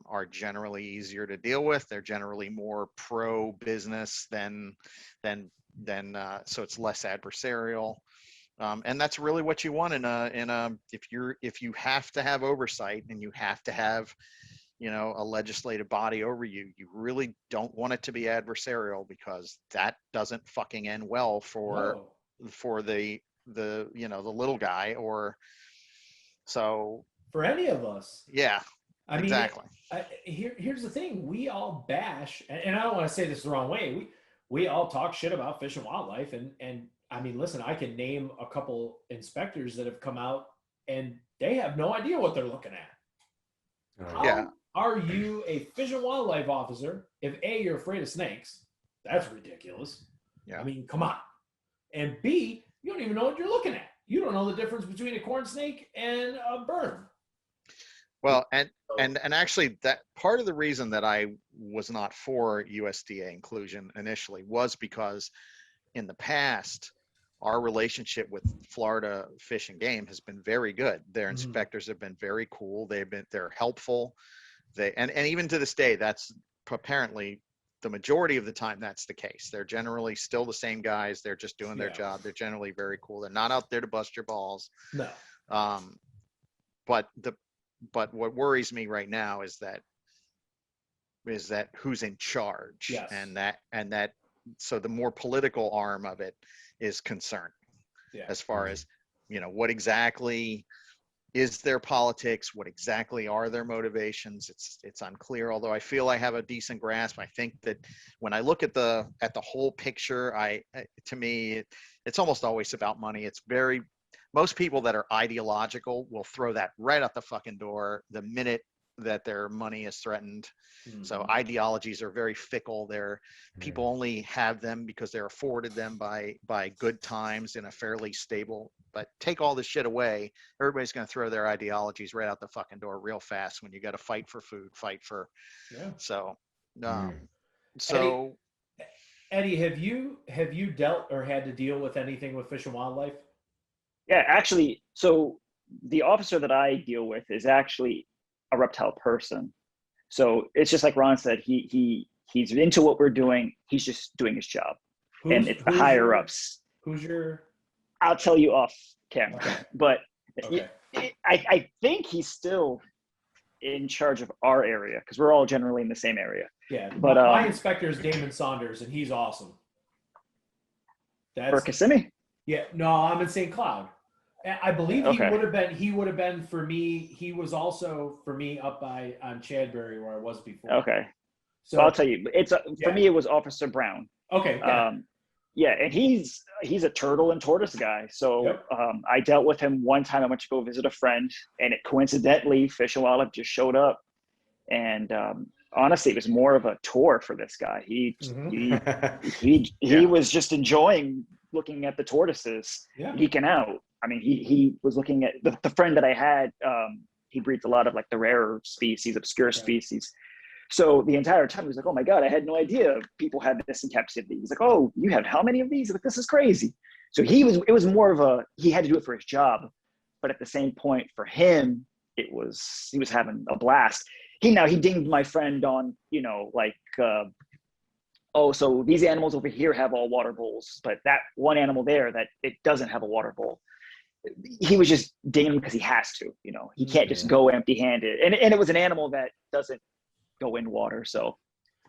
are generally easier to deal with. They're generally more pro-business than so it's less adversarial. And that's really what you want if you have to have oversight and you have to have, a legislative body over you, you really don't want it to be adversarial, because that doesn't fucking end well for the little guy, or so for any of us. Yeah. I mean, exactly. Here's the thing. We all bash, and I don't want to say this the wrong way. We all talk shit about Fish and Wildlife, and I mean, listen, I can name a couple inspectors that have come out and they have no idea what they're looking at. How are you a Fish and Wildlife officer if A, you're afraid of snakes? That's ridiculous. Yeah. I mean, come on. And B, you don't even know what you're looking at. You don't know the difference between a corn snake and a burn. Well, and actually, that part of the reason that I was not for USDA inclusion initially was because in the past, our relationship with Florida Fish and Game has been very good. Their inspectors have been very cool. They're helpful. And even to this day, that's apparently the majority of the time that's the case. They're generally still the same guys. They're just doing their job. They're generally very cool. They're not out there to bust your balls. No. But what worries me right now is that who's in charge. Yes. And that so the more political arm of it is concerned. Yeah. As far as, what exactly is their politics, what exactly are their motivations? It's unclear, although I feel I have a decent grasp. I think that when I look at the whole picture, to me, it's almost always about money. Most people that are ideological will throw that right out the fucking door the minute that their money is threatened. So ideologies are very fickle. People only have them because they're afforded them by good times in a fairly stable. But take all this shit away, everybody's going to throw their ideologies right out the fucking door real fast when you got to fight for food, So, Eddie, have you dealt or had to deal with anything with Fish and Wildlife? Yeah, actually, so the officer that I deal with is actually a reptile person. So it's just like Ron said, he's into what we're doing. He's just doing his job. And it's the higher ups. Who's your? I'll tell you off camera. Okay. But I think he's still in charge of our area because we're all generally in the same area. Yeah, but my inspector is Damon Saunders, and he's awesome. For Kissimmee? Yeah, no, I'm in St. Cloud. I believe he would have been for me. He was also for me up on Chadbury where I was before. Okay. So I'll tell you, for me, it was Officer Brown. Okay. Yeah. Yeah, and he's a turtle and tortoise guy. So Yep. I dealt with him one time. I went to go visit a friend, and it coincidentally, Fish and Wildlife just showed up. And honestly, it was more of a tour for this guy. He was just enjoying looking at the tortoises, geeking out. I mean, he was looking at the friend that I had. He breeds a lot of like the rarer species, obscure species. So the entire time he was like, "Oh my God, I had no idea people had this in captivity." He's like, "Oh, you have how many of these?" Like, this is crazy. So it was more of he had to do it for his job, but at the same point for him, he was having a blast. He dinged my friend on, so these animals over here have all water bowls, but that one animal there that it doesn't have a water bowl. He was just dinging him because he has to, he can't just go empty-handed. And it was an animal that doesn't go in water. So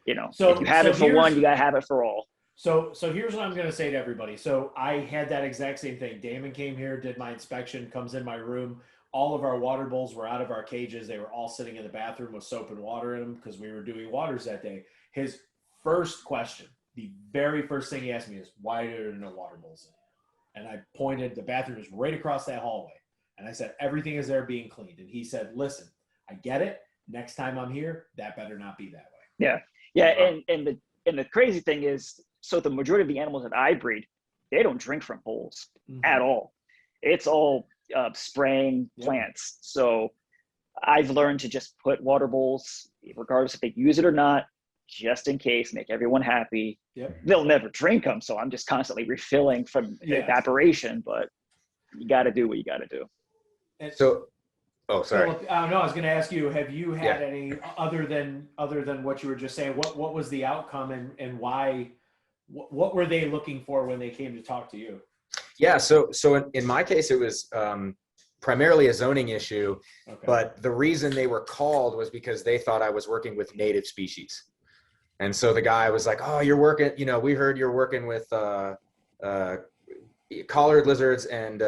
if you have it for one, you got to have it for all. So here's what I'm going to say to everybody. So I had that exact same thing. Damon came here, did my inspection, comes in my room. All of our water bowls were out of our cages. They were all sitting in the bathroom with soap and water in them because we were doing waters that day. His first question, the very first thing he asked me is, why are there no water bowls in here? And I pointed, the bathroom is right across that hallway. And I said, everything is there being cleaned. And he said, listen, I get it. Next time I'm here, that better not be that way. Yeah. Yeah. And the crazy thing is, so the majority of the animals that I breed, they don't drink from bowls at all. It's all spraying plants. So I've learned to just put water bowls, regardless if they use it or not, just in case, make everyone happy. They'll never drink them. So I'm just constantly refilling from evaporation, but you got to do what you got to do. And so, oh, sorry. No, I was going to ask you, have you had any other than what you were just saying? What was the outcome and why? What were they looking for when they came to talk to you? Yeah, so in my case, it was primarily a zoning issue, but the reason they were called was because they thought I was working with native species. And so the guy was like, "Oh, you're working, we heard you're working with collared lizards and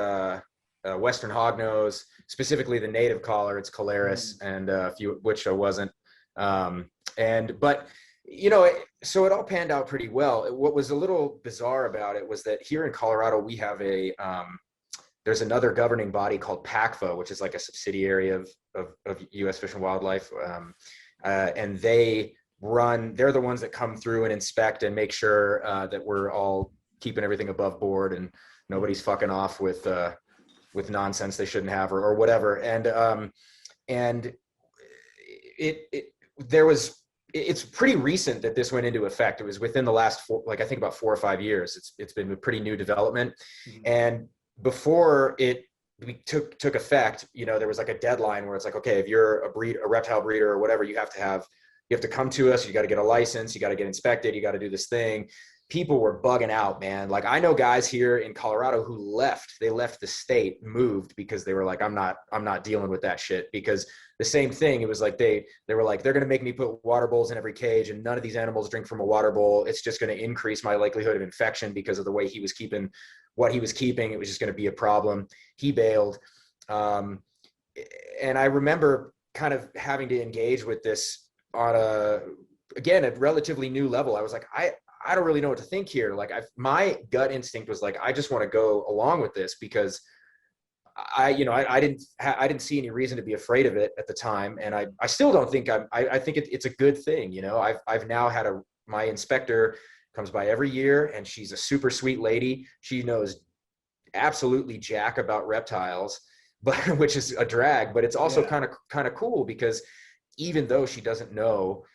western hognose, specifically the native collar, it's Calaris, and a few, which I wasn't. So it all panned out pretty well. What was a little bizarre about it was that here in Colorado, we have there's another governing body called PACFA, which is like a subsidiary of U.S. Fish and Wildlife. And they're the ones that come through and inspect and make sure that we're all keeping everything above board and nobody's fucking off with nonsense they shouldn't have or whatever. And it's pretty recent that this went into effect. It was within the last I think about 4 or 5 years. It's been a pretty new development. And before it took effect, there was like a deadline where it's like, okay, if you're a reptile breeder or whatever, you have to come to us. You got to get a license. You got to get inspected. You got to do this thing. People were bugging out, man. Like, I know guys here in Colorado who left the state, moved because they were like, I'm not dealing with that shit. Because the same thing, it was like, they were like, they're going to make me put water bowls in every cage and none of these animals drink from a water bowl. It's just going to increase my likelihood of infection because of the way he was keeping what he was keeping. It was just going to be a problem. He bailed. And I remember kind of having to engage with this on a relatively new level. I was like, I don't really know what to think here. Like, my gut instinct was like, I just want to go along with this because I didn't see any reason to be afraid of it at the time. And I still don't think I think it's a good thing. I've now had my inspector comes by every year and she's a super sweet lady. She knows absolutely jack about reptiles, but which is a drag, but it's also kind of cool because even though she doesn't know,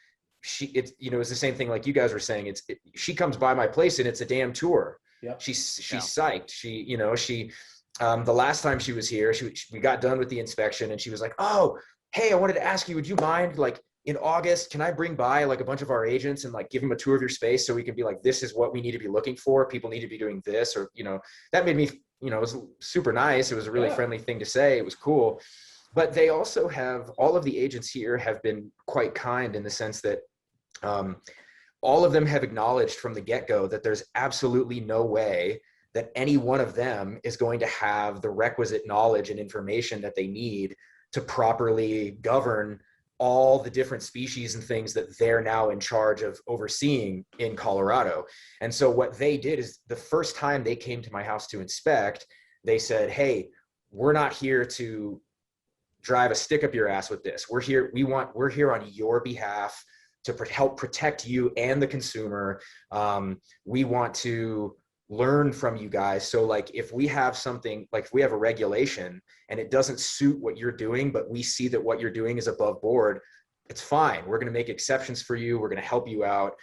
it's the same thing like you guys were saying. She comes by my place and it's a damn tour. She's psyched. The last time she was here, we got done with the inspection and she was like, "Oh, hey, I wanted to ask you, would you mind, like, in August, can I bring by like a bunch of our agents and like give them a tour of your space so we can be like, this is what we need to be looking for. People need to be doing this," or, that made me, you know, it was super nice. It was a really Yeah. friendly thing to say. It was cool. But they also have, all of the agents here have been quite kind in the sense that all of them have acknowledged from the get-go that there's absolutely no way that any one of them is going to have the requisite knowledge and information that they need to properly govern all the different species and things that they're now in charge of overseeing in Colorado. And so what they did is, the first time they came to my house to inspect, they said, hey, we're not here to drive a stick up your ass with this. We're here on your behalf to help protect you and the consumer. We want to learn from you guys. So like, if we have something, like if we have a regulation and it doesn't suit what you're doing, but we see that what you're doing is above board, it's fine. We're going to make exceptions for you. We're going to help you out.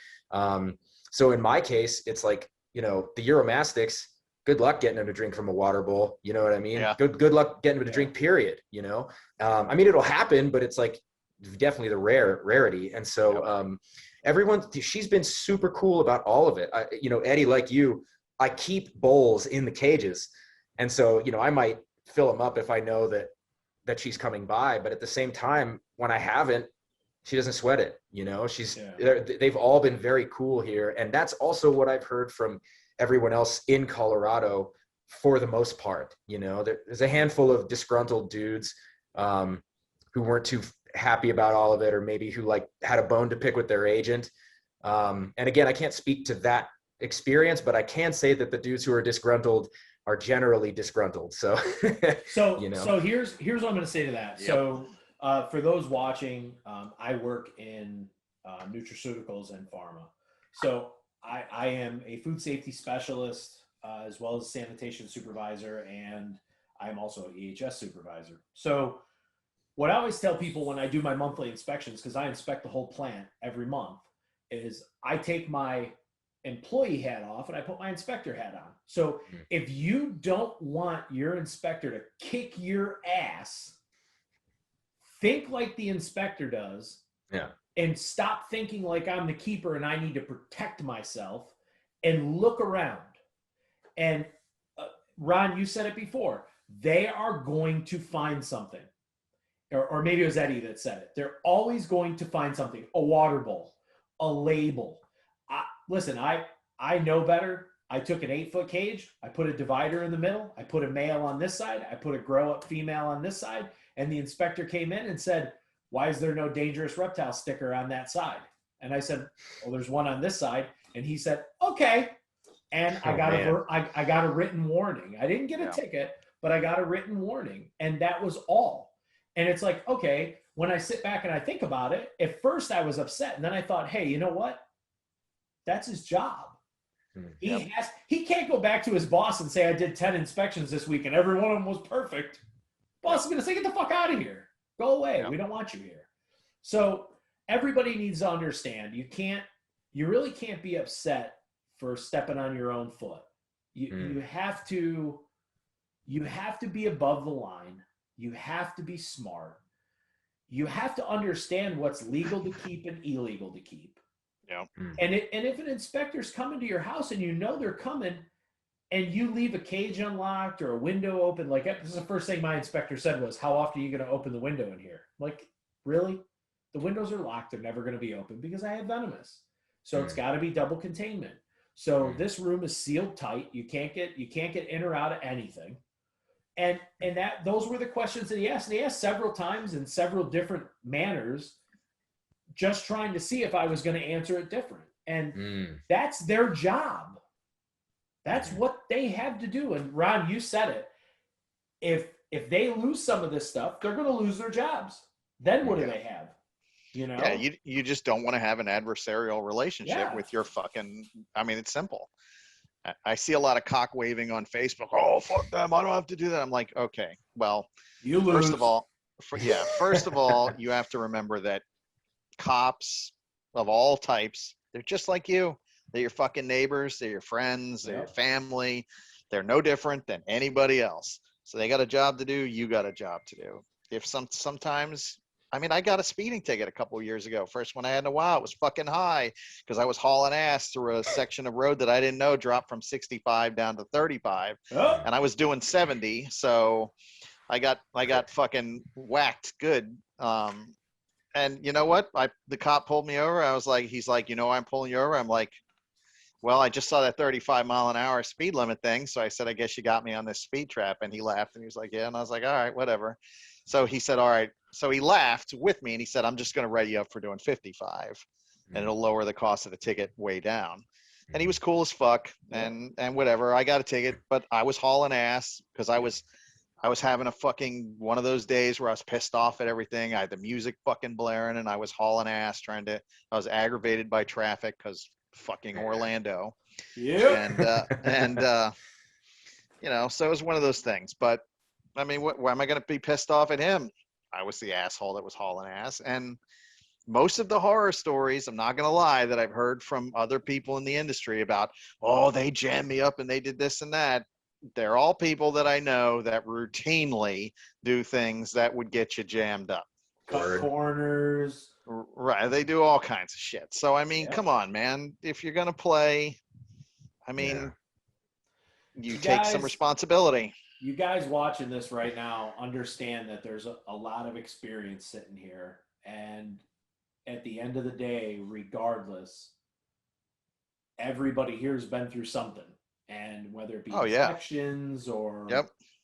So in my case, it's like, you know, the Uromastyx, good luck getting them to drink from a water bowl. You know what I mean? Yeah. Good luck getting them to drink, period. You know? I mean, it'll happen, but it's like definitely the rarity. And so she's been super cool about all of it. You know, Eddie, like you, I keep bowls in the cages. And so, you know, I might fill them up if I know that she's coming by, but at the same time, when I haven't, she doesn't sweat it. You know, they've all been very cool here. And that's also what I've heard from everyone else in Colorado for the most part. You know, there's a handful of disgruntled dudes who weren't too happy about all of it, or maybe who like had a bone to pick with their agent. And again, I can't speak to that experience, but I can say that the dudes who are disgruntled are generally disgruntled. So, you know. So here's what I'm going to say to that. Yep. So for those watching, I work in nutraceuticals and pharma. So I am a food safety specialist, as well as sanitation supervisor, and I'm also an EHS supervisor. So what I always tell people when I do my monthly inspections, because I inspect the whole plant every month, is I take my employee hat off and I put my inspector hat on. So if you don't want your inspector to kick your ass, think like the inspector does. Yeah. And stop thinking like I'm the keeper and I need to protect myself, and look around. And Ron, you said it before, they are going to find something. Or maybe it was Eddie that said it. They're always going to find something. A water bowl, a label. Listen, I know better. I took an 8-foot cage. I put a divider in the middle. I put a male on this side. I put a grow-up female on this side. And the inspector came in and said, why is there no dangerous reptile sticker on that side? And I said, well, there's one on this side. And he said, okay. And I got a written warning. I didn't get a ticket, but I got a written warning. And that was all. And it's like, okay, when I sit back and I think about it, at first I was upset. And then I thought, hey, you know what? That's his job. He can't go back to his boss and say, I did 10 inspections this week and every one of them was perfect. Boss is going to say, get the fuck out of here. Go away. Yep. We don't want you here. So everybody needs to understand, you really can't be upset for stepping on your own foot. You have to be above the line. You have to be smart. You have to understand what's legal to keep and illegal to keep. Yeah. And if an inspector's coming to your house and you know they're coming, and you leave a cage unlocked or a window open, like this is the first thing my inspector said was, how often are you going to open the window in here? Like, really? The windows are locked. They're never going to be open because I have venomous. So it's got to be double containment. So this room is sealed tight. You can't get in or out of anything. And those were the questions that he asked. And he asked several times in several different manners, just trying to see if I was going to answer it different. And that's their job. That's what they have to do. And Ron, you said it. If they lose some of this stuff, they're going to lose their jobs. Then what do they have? You know? Yeah, you just don't want to have an adversarial relationship with your fucking, I mean, it's simple. I see a lot of cock waving on Facebook. Oh, fuck them. I don't have to do that. I'm like, okay, well, you lose. First of all, you have to remember that cops of all types, they're just like you. They're your fucking neighbors. They're your friends. They're your family. They're no different than anybody else. So they got a job to do. You got a job to do. If sometimes I mean, I got a speeding ticket a couple of years ago. First one I had in a while. It was fucking high because I was hauling ass through a section of road that I didn't know dropped from 65 down to 35, Oh. and I was doing 70. So I got fucking whacked good. And you know what? The cop pulled me over. I was like, he's like, you know why I'm pulling you over? I'm like, well, I just saw that 35 mile an hour speed limit thing. So I said, I guess you got me on this speed trap. And he laughed and he was like, yeah. And I was like, all right, whatever. So he said, all right. So he laughed with me and he said, I'm just going to write you up for doing 55 and it'll lower the cost of the ticket way down. And he was cool as fuck and whatever. I got a ticket, but I was hauling ass because I was having a fucking one of those days where I was pissed off at everything. I had the music fucking blaring and I was hauling ass I was aggravated by traffic because fucking Orlando. Yeah. And you know, so it was one of those things. But I mean, why am I going to be pissed off at him? I was the asshole that was hauling ass. And most of the horror stories, I'm not going to lie, that I've heard from other people in the industry about, oh, they jammed me up and they did this and that. They're all people that I know that routinely do things that would get you jammed up. Cut corners. Right. They do all kinds of shit. So, I mean, come on, man. If you're going to play, I mean, you take some responsibility. You guys watching this right now understand that there's a lot of experience sitting here. And at the end of the day, regardless, everybody here has been through something. And whether it be infections or,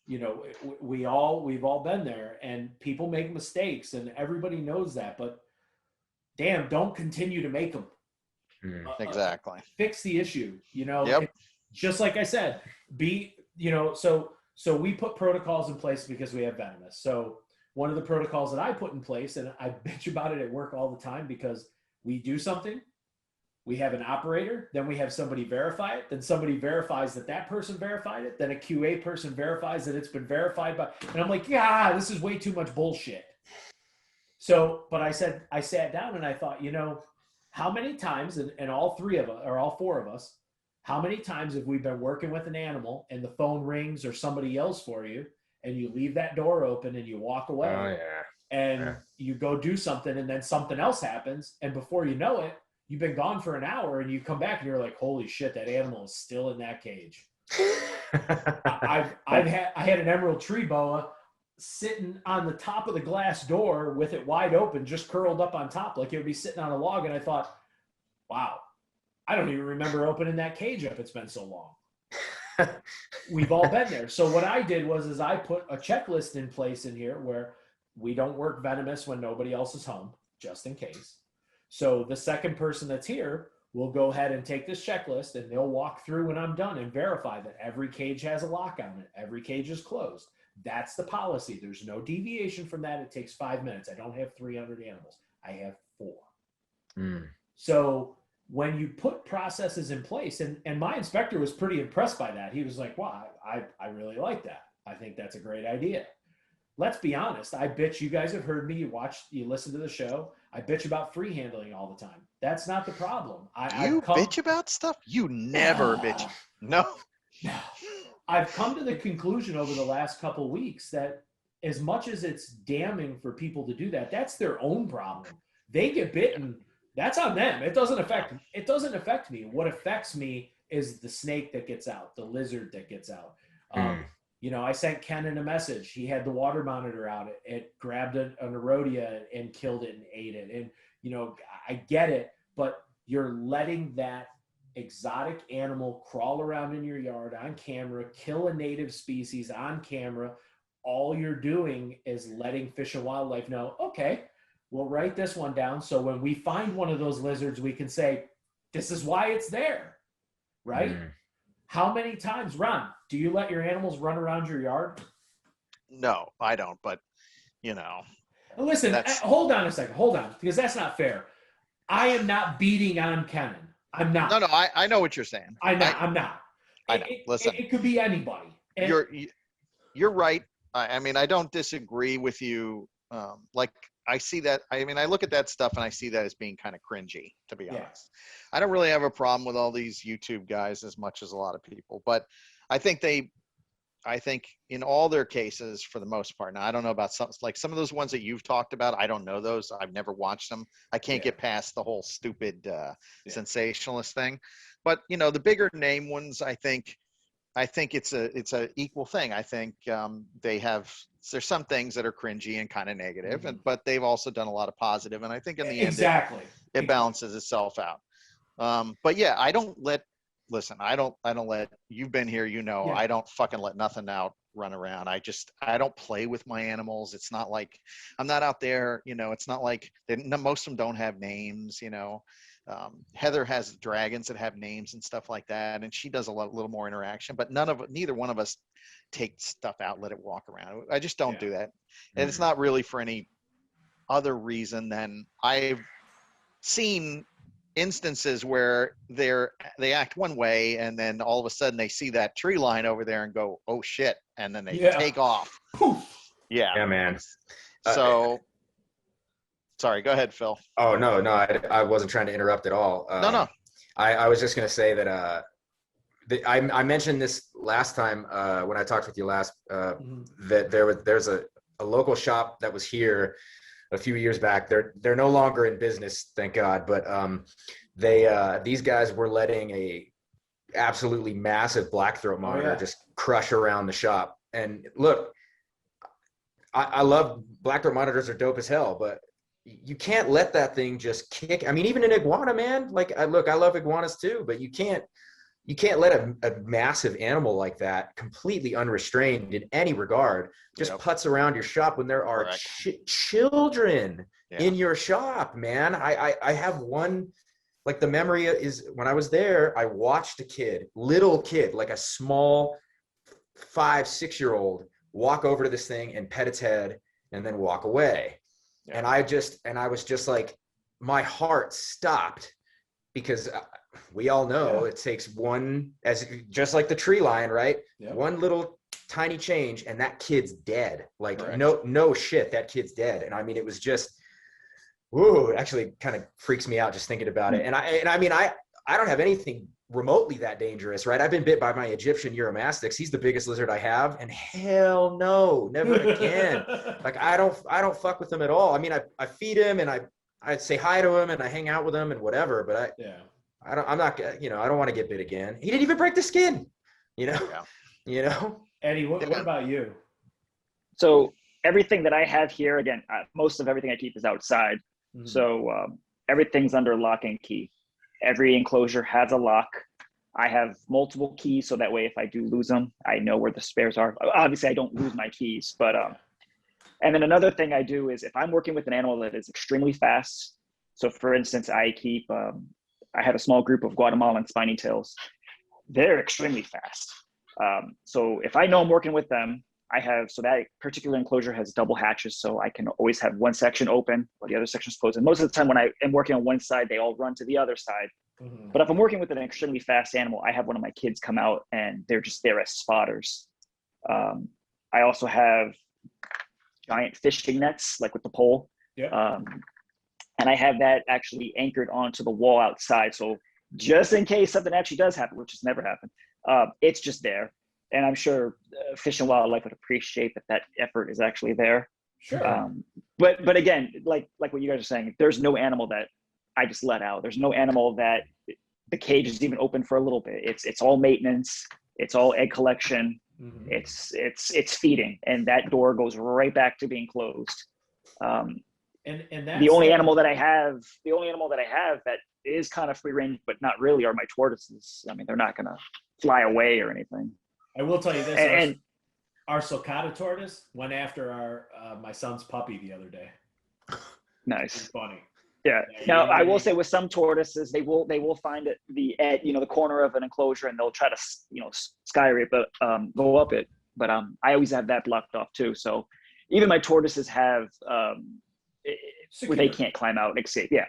you know, we've all been there and people make mistakes and everybody knows that. But damn, don't continue to make them. Exactly. Fix the issue, you know, just like I said, so we put protocols in place because we have venomous. So one of the protocols that I put in place, and I bitch about it at work all the time because we do something, we have an operator, then we have somebody verify it, then somebody verifies that that person verified it, then a QA person verifies that it's been verified by, and I'm like, this is way too much bullshit. So, but I sat down and I thought, you know, how many times, and all three of us, or all four of us, how many times have we been working with an animal and the phone rings or somebody yells for you and you leave that door open and you walk away and you go do something and then something else happens and before you know it, you've been gone for an hour and you come back and you're like, holy shit, that animal is still in that cage. I had an emerald tree boa sitting on the top of the glass door with it wide open, just curled up on top like it would be sitting on a log. And I thought, wow, I don't even remember opening that cage up. It's been so long. We've all been there. So what I did was I put a checklist in place in here where we don't work venomous when nobody else is home, just in case. So the second person that's here will go ahead and take this checklist and they'll walk through when I'm done and verify that every cage has a lock on it. Every cage is closed. That's the policy. There's no deviation from that. It takes 5 minutes. I don't have 300 animals. I have 4. So when you put processes in place, and my inspector was pretty impressed by that. He was like, wow, I really like that. I think that's a great idea. Let's be honest. I bitch, you guys have heard me, you listen to the show. I bitch about free handling all the time. That's not the problem. You bitch about stuff? You never bitch. No. I've come to the conclusion over the last couple weeks that as much as it's damning for people to do that, that's their own problem. They get bitten. That's on them. It doesn't affect me. What affects me is the snake that gets out, the lizard that gets out. You know, I sent Kenan a message. He had the water monitor out. It grabbed an Arodia and killed it and ate it. And, you know, I get it, but you're letting that exotic animal crawl around in your yard on camera, kill a native species on camera. All you're doing is letting Fish and Wildlife know, okay, we'll write this one down. So when we find one of those lizards, we can say, this is why it's there, right? How many times, Ron, do you let your animals run around your yard? No, I don't, but, you know. Listen, hold on a second. Hold on, because that's not fair. I am not beating on Kenan. I'm not. No, I know what you're saying. I'm not. I know. Listen. It could be anybody. And you're right. I mean, I don't disagree with you. Like, I see that. I mean, I look at that stuff and I see that as being kind of cringy, to be honest. I don't really have a problem with all these YouTube guys as much as a lot of people, but I think I think in all their cases, for the most part. Now, I don't know about some of those ones that you've talked about. I don't know those. I've never watched them. I can't get past the whole stupid sensationalist thing. But the bigger name ones, I think it's a equal thing. I think there's some things that are cringy and kind of negative, but they've also done a lot of positive. And I think in the end, it balances itself out. But yeah, I don't let. Listen, I don't let, you've been here, I don't fucking let nothing out run around. I don't play with my animals. It's not like I'm not out there, it's not like most of them don't have names, Heather has dragons that have names and stuff like that. And she does a little more interaction, but neither one of us take stuff out, let it walk around. I just don't do that. And it's not really for any other reason than I've seen instances where they act one way and then all of a sudden they see that tree line over there and go, oh shit, and then they take off. Yeah, man. So sorry, go ahead, Phil. Oh no, I wasn't trying to interrupt at all. No. I was just gonna say that I mentioned this last time when I talked with you last, that there's a local shop that was here a few years back. They're no longer in business, thank God. But these guys were letting a absolutely massive black throat monitor just crush around the shop. And look, I love black throat monitors, are dope as hell, but you can't let that thing just kick. I mean, even an iguana, man. Like, I love iguanas too, but you can't let a massive animal like that, completely unrestrained in any regard, just putz around your shop when there are children in your shop, man. I have one, like, the memory is when I was there, I watched a little kid, like a small 5-6-year-old, walk over to this thing and pet its head and then walk away. And I was just like, my heart stopped, because we all know it takes one, just like the tree line, right? One little tiny change and that kid's dead. Like, no shit, that kid's dead. And I mean, it was just, it actually kind of freaks me out just thinking about it. And I mean, I don't have anything remotely that dangerous, right? I've been bit by my Egyptian Uromastyx. He's the biggest lizard I have, and hell no, never again. Like, I don't fuck with him at all. I mean, I feed him and I say hi to him and I hang out with him and whatever, but I'm not, I don't want to get bit again. He didn't even break the skin, Eddie, what about you? So everything that I have here, again, most of everything I keep is outside. So everything's under lock and key. Every enclosure has a lock. I have multiple keys, so that way if I do lose them, I know where the spares are. Obviously, I don't lose my keys, but and then another thing I do is if I'm working with an animal that is extremely fast. So for instance, I keep I have a small group of Guatemalan spiny tails. They're extremely fast. So if I know I'm working with them, so that particular enclosure has double hatches, so I can always have one section open while the other section is closed. And most of the time when I am working on one side, they all run to the other side. But if I'm working with an extremely fast animal, I have one of my kids come out and they're just there as spotters. I also have giant fishing nets, like with the pole. And I have that actually anchored onto the wall outside. So just in case something actually does happen, which has never happened, it's just there. And I'm sure Fish and Wildlife would appreciate that effort is actually there. Sure. But again, like what you guys are saying, there's no animal that I just let out. There's no animal that the cage is even open for a little bit. It's all maintenance. It's all egg collection. It's feeding, and that door goes right back to being closed. And that's the only animal that I have that is kind of free range, but not really, are my tortoises. I mean, they're not gonna fly away or anything. I will tell you this: our sulcata tortoise went after my son's puppy the other day. Nice. It's funny. Yeah. Now I will say with some tortoises, they will find it the corner of an enclosure and they'll try to sky rape it, go up it. But I always have that blocked off too. So even my tortoises have where they can't climb out and escape. Yeah.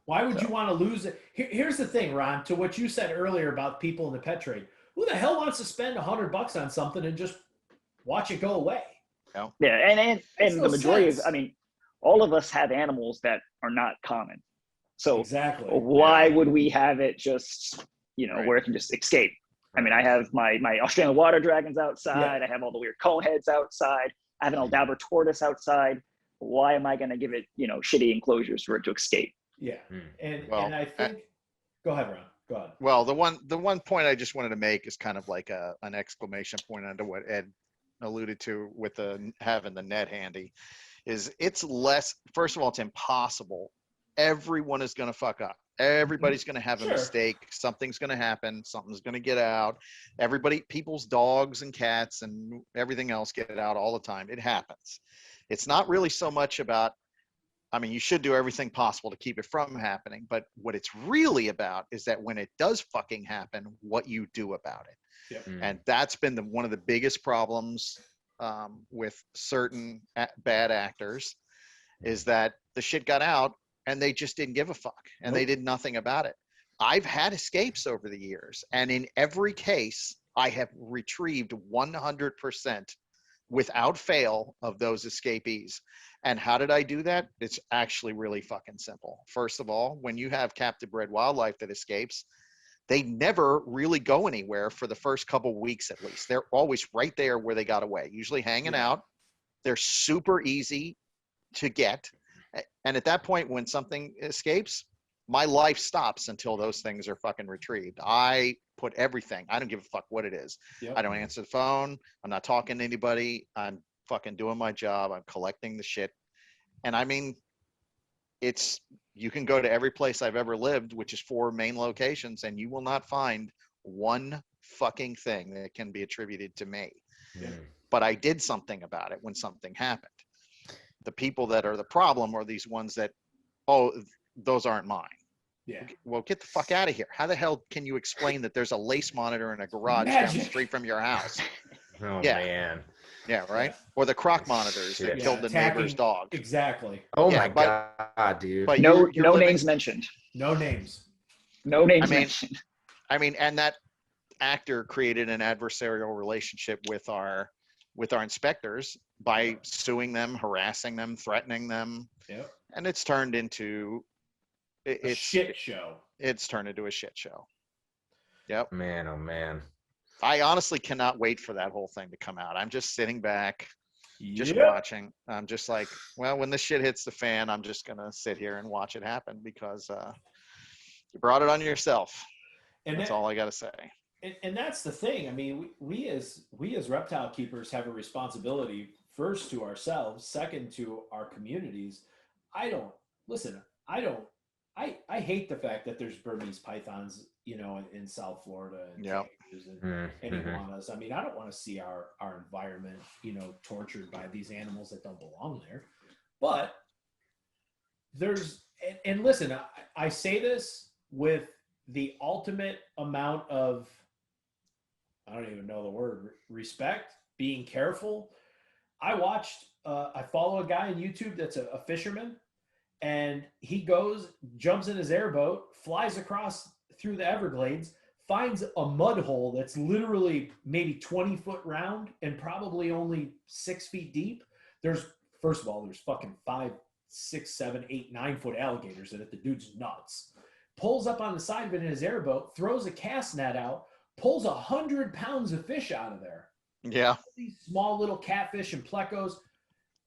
Why would you want to lose it? Here's the thing, Ron. To what you said earlier about people in the pet trade. Who the hell wants to spend $100 on something and just watch it go away? Yeah, and the majority of, I mean, all of us have animals that are not common. So exactly, why would we have it just, where it can just escape? I mean, I have my Australian water dragons outside. Yeah. I have all the weird cone heads outside. I have an Aldabra tortoise outside. Why am I going to give it, shitty enclosures for it to escape? Yeah. Well, And I think, go ahead, Ron. Go ahead. Well, the one point I just wanted to make is kind of like an exclamation point under what Ed alluded to with having the net handy. Is it's less. First of all, it's impossible. Everyone is going to fuck up. Everybody's going to have a mistake. Something's going to happen. Something's going to get out. People's dogs and cats and everything else get out all the time. It happens. It's not really so much about, I mean, you should do everything possible to keep it from happening. But what it's really about is that when it does fucking happen, what you do about it. Yep. And that's been one of the biggest problems with certain bad actors, is that the shit got out and they just didn't give a fuck, and they did nothing about it. I've had escapes over the years, and in every case, I have retrieved 100% without fail of those escapees. And how did I do that? It's actually really fucking simple. First of all, when you have captive bred wildlife that escapes, they never really go anywhere for the first couple weeks at least. They're always right there where they got away, usually hanging out. They're super easy to get. And at that point, when something escapes, my life stops until those things are fucking retrieved. I put everything. I don't give a fuck what it is. Yep. I don't answer the phone. I'm not talking to anybody. I'm fucking doing my job. I'm collecting the shit. And I mean, you can go to every place I've ever lived, which is 4 main locations, and you will not find one fucking thing that can be attributed to me. Yeah. But I did something about it when something happened. The people that are the problem are these ones that, those aren't mine. Yeah. Well, get the fuck out of here. How the hell can you explain that there's a lace monitor in a garage down the street from your house? Oh, Yeah. man. Yeah, right? Or the croc monitors that killed the neighbor's dog. Exactly. Oh, Yeah, my God, dude. But No you're living, names mentioned. No names. No names mentioned. I mean, and that actor created an adversarial relationship with our inspectors by suing them, harassing them, threatening them. Yep. And it's turned into a shit show. It's turned into a shit show. Yep. Man, oh man. I honestly cannot wait for that whole thing to come out. I'm just sitting back, just watching. I'm just like, well, when this shit hits the fan, I'm just gonna sit here and watch it happen, because you brought it on yourself. And that's all I gotta say. And that's the thing. I mean, we as reptile keepers have a responsibility, first to ourselves, second to our communities. I hate the fact that there's Burmese pythons, in South Florida and iguanas. I mean, I don't want to see our environment, tortured by these animals that don't belong there. But and listen, I say this with the ultimate amount of, I don't even know the word, respect, being careful. I follow a guy on YouTube that's a fisherman, and he jumps in his airboat, flies across through the Everglades, finds a mud hole that's literally maybe 20 foot round and probably only 6 feet deep. First of all, there's fucking 5, 6, 7, 8, 9 foot alligators in it. The dude's nuts. Pulls up on the side of it in his airboat, throws a cast net out, pulls 100 pounds of fish out of there. Yeah. These small little catfish and plecos.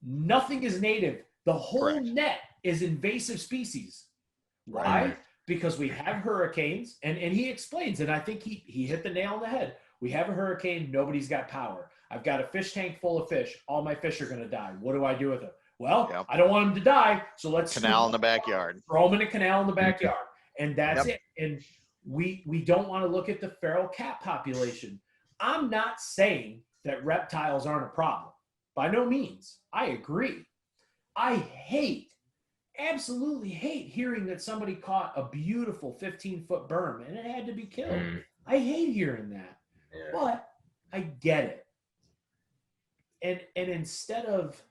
Nothing is native. The whole net is invasive species. Why? Because we have hurricanes, and he explains, and I think he hit the nail on the head. We have a hurricane, nobody's got power. I've got a fish tank full of fish. All my fish are going to die. What do I do with them? Well, I don't want them to die, so let's canal in the backyard. Throw them in a canal in the backyard, and that's it. And we don't want to look at the feral cat population. I'm not saying that reptiles aren't a problem. By no means. I agree. I absolutely hate hearing that somebody caught a beautiful 15-foot berm and it had to be killed. I hate hearing that. Yeah. But I get it. And instead of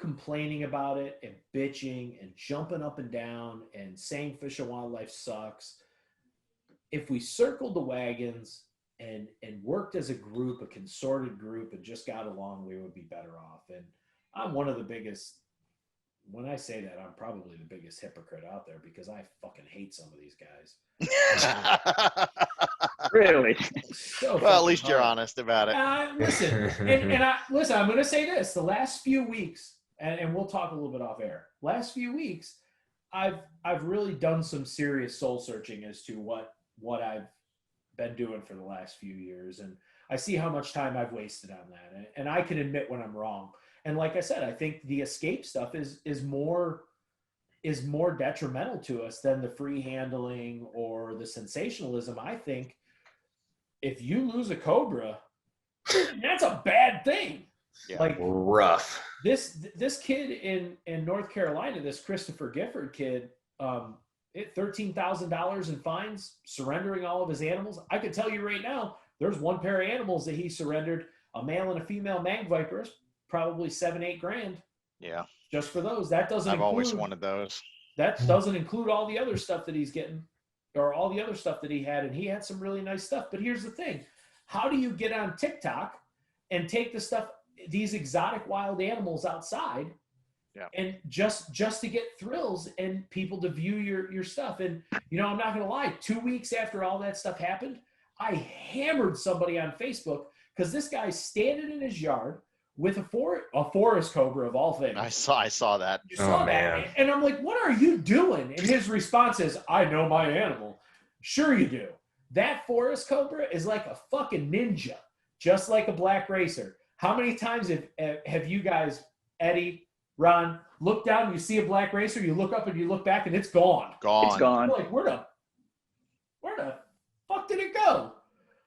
complaining about it and bitching and jumping up and down and saying Fish and Wildlife sucks, if we circled the wagons and worked as a group, a consorted group, and just got along, we would be better off. And I'm one of the biggest, when I say that, I'm probably the biggest hypocrite out there, because I fucking hate some of these guys. Really? So Well, at least fucking you're hard. honest about it. Listen, listen. I'm going to say this: the last few weeks, and we'll talk a little bit off air. Last few weeks, I've really done some serious soul searching as to what I've been doing for the last few years, and I see how much time I've wasted on that, and I can admit when I'm wrong. And like I said, I think the escape stuff is more detrimental to us than the free handling or the sensationalism. I think if you lose a cobra, that's a bad thing. Yeah. Like Rough. this kid in North Carolina, this Christopher Gifford kid, hit $13,000 in fines, surrendering all of his animals. I can tell you right now, there's one pair of animals that he surrendered, a male and a female mag vipers, probably $7-8 grand. Yeah. Just for those. That doesn't I've include, always wanted those. that doesn't include all the other stuff that he's getting, or all the other stuff that he had, and he had some really nice stuff. But here's the thing: how do you get on TikTok and take the stuff, these exotic wild animals outside, and just to get thrills and people to view your stuff? And I'm not gonna lie, 2 weeks after all that stuff happened, I hammered somebody on Facebook because this guy's standing in his yard with a forest cobra of all things. I saw that. You saw that, man. and I'm like, what are you doing? And his response is, I know my animal. Sure you do. That forest cobra is like a fucking ninja, just like a black racer. How many times have you guys, Eddie, Ron, look down, you see a black racer, you look up and you look back and it's gone. It's gone. You're like, where the fuck did it go?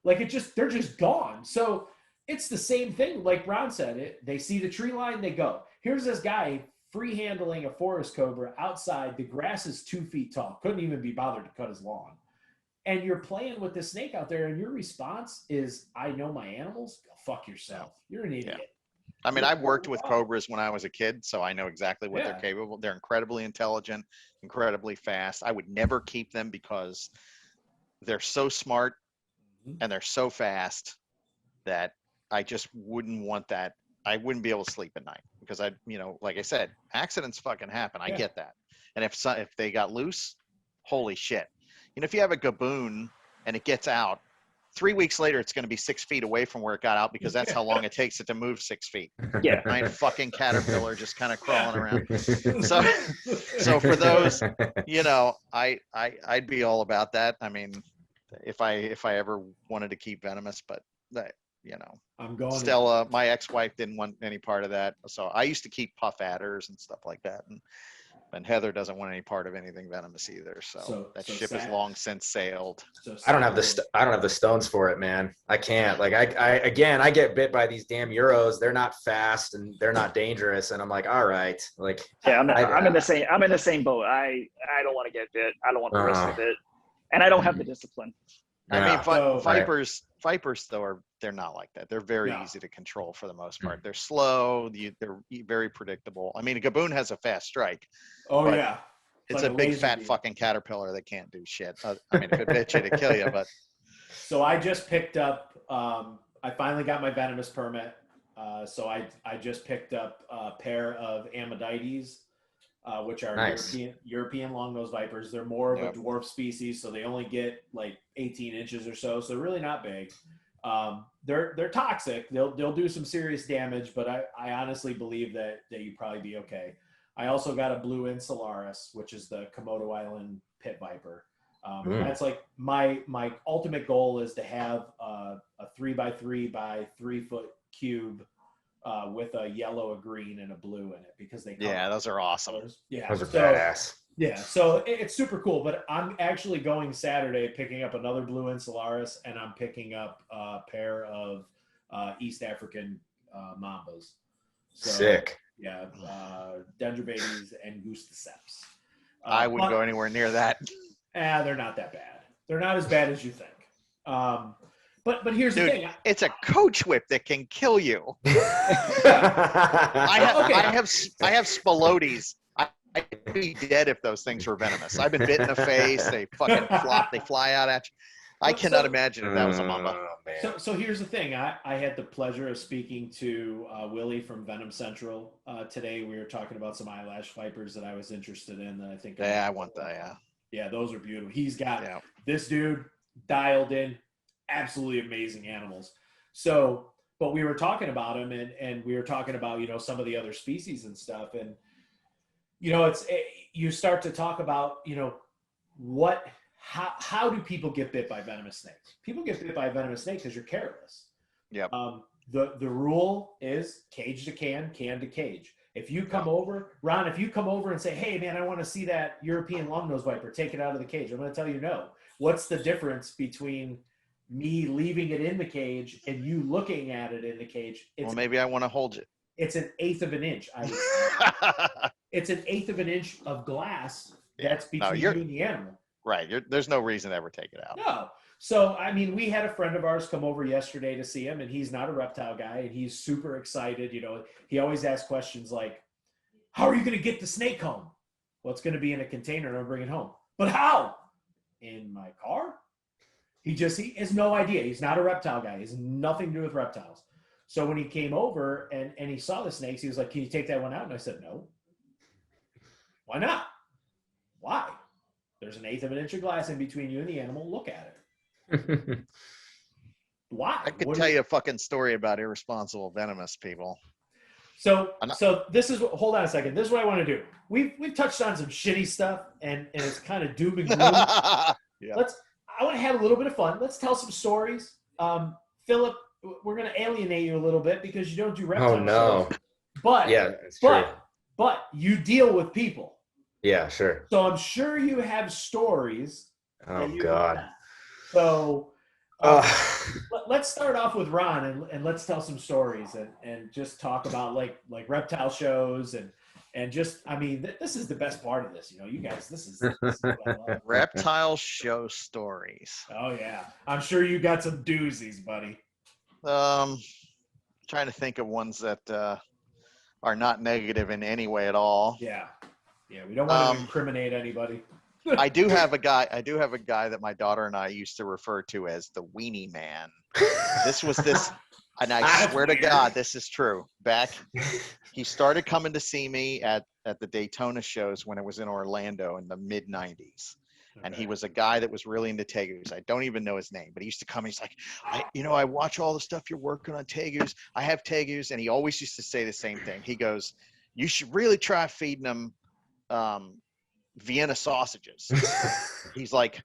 Like they're just gone. So it's the same thing. Like Ron said, they see the tree line, they go. Here's this guy free handling a forest cobra outside. The grass is 2 feet tall. Couldn't even be bothered to cut his lawn. And you're playing with the snake out there, and your response is, I know my animals? Go fuck yourself. You're an idiot. Yeah. I mean, I've worked with cobras when I was a kid, so I know exactly what they're capable. They're incredibly intelligent, incredibly fast. I would never keep them because they're so smart and they're so fast that I just wouldn't want that. I wouldn't be able to sleep at night because like I said, accidents fucking happen. I get that. And if they got loose, holy shit. If you have a gaboon and it gets out, 3 weeks later, it's going to be 6 feet away from where it got out because that's how long it takes it to move 6 feet. Yeah. Giant fucking caterpillar just kind of crawling around. So for those, I'd be all about that. I mean, if I ever wanted to keep venomous, but that, I'm going. Stella, my ex-wife, didn't want any part of that. So I used to keep puff adders and stuff like that. And Heather doesn't want any part of anything venomous either. So that ship has long since sailed. I don't have the stones for it, man. I can't. Like I get bit by these damn Euros. They're not fast and they're not dangerous. And I'm like, all right. Like, yeah, I'm in the same boat. I don't want to get bit. I don't want the risk of it. And I don't have the discipline. I mean, vipers though they're not like that. They're very easy to control for the most part. They're slow. They're very predictable. I mean, a gaboon has a fast strike. Oh yeah, it's like a big fat fucking caterpillar that can't do shit. I mean, if it bit you to kill you, but. So I just picked up. I finally got my venomous permit. So I just picked up a pair of Amidites, which are nice. European long-nosed vipers. They're more of a dwarf species, so they only get like 18 inches or so. So they're really not big. They're toxic. They'll do some serious damage, but I honestly believe that you'd probably be okay. I also got a blue insularis, which is the Komodo Island pit viper. That's like my ultimate goal is to have a 3x3 by 3 foot cube with a yellow, a green, and a blue in it because they those are awesome. Colors. Yeah, those are badass. Yeah, so it's super cool. But I'm actually going Saturday picking up another blue insularis, and I'm picking up a pair of East African mambas. So, sick. Yeah, dendrobates and goosticeps. I wouldn't go anywhere near that. They're not that bad. They're not as bad as you think. But here's the thing. It's a coach whip that can kill you. I have spilotes. I'd be dead if those things were venomous. I've been bit in the face. They fucking flop. They fly out at you. I cannot imagine if that was a mamba. So here's the thing. I had the pleasure of speaking to Willie from Venom Central today. We were talking about some eyelash vipers that I was interested in. That I think. Yeah, I want that. Yeah. Yeah, those are beautiful. He's got this dude dialed in. absolutely amazing animals. So, but we were talking about them, and we were talking about, you know, some of the other species and stuff. And, you know, you start to talk about, you know, how do people get bit by venomous snakes? People get bit by a venomous snake because you're careless. Yeah. The rule is cage to can to cage. If you come over, Ron, if you come over and say, hey, man, I want to see that European long-nosed viper, take it out of the cage, I'm going to tell you no. What's the difference between me leaving it in the cage and you looking at it in the cage? Well, maybe I want to hold it. It's an eighth of an inch. It's an eighth of an inch of glass that's between you and the animal. Right. There's no reason to ever take it out. No. So, I mean, we had a friend of ours come over yesterday to see him, and he's not a reptile guy, and he's super excited. You know, he always asks questions like, how are you going to get the snake home? Well, it's going to be in a container, and I'll bring it home. But how? In my car? He has no idea. He's not a reptile guy. He has nothing to do with reptiles. So when he came over and he saw the snakes, he was like, can you take that one out? And I said, no. Why not? Why? There's an eighth of an inch of glass in between you and the animal. Look at it. Why? I could tell you a fucking story about irresponsible venomous people. So this is hold on a second. This is what I want to do. We've touched on some shitty stuff and it's kind of doom and gloom. Yeah. I want to have a little bit of fun. Let's tell some stories. Phillip, we're gonna alienate you a little bit because you don't do reptile shows. But yeah, it's true. But you deal with people. Yeah, sure. So I'm sure you have stories. Oh God. So let's start off with Ron and let's tell some stories and just talk about like reptile shows and just, I mean, this is the best part of this, you know, you guys, this is what I love. Reptile show stories. Oh yeah. I'm sure you got some doozies, buddy. Trying to think of ones that are not negative in any way at all. Yeah. Yeah. We don't want to incriminate anybody. I do have a guy that my daughter and I used to refer to as the Weenie Man. And I swear to God, this is true. He started coming to see me at the Daytona shows when it was in Orlando in the mid 90s. Okay. And he was a guy that was really into tegus. I don't even know his name, but he used to come. He's like, I watch all the stuff you're working on tegus. I have tegus. And he always used to say the same thing. He goes, you should really try feeding them Vienna sausages. He's like,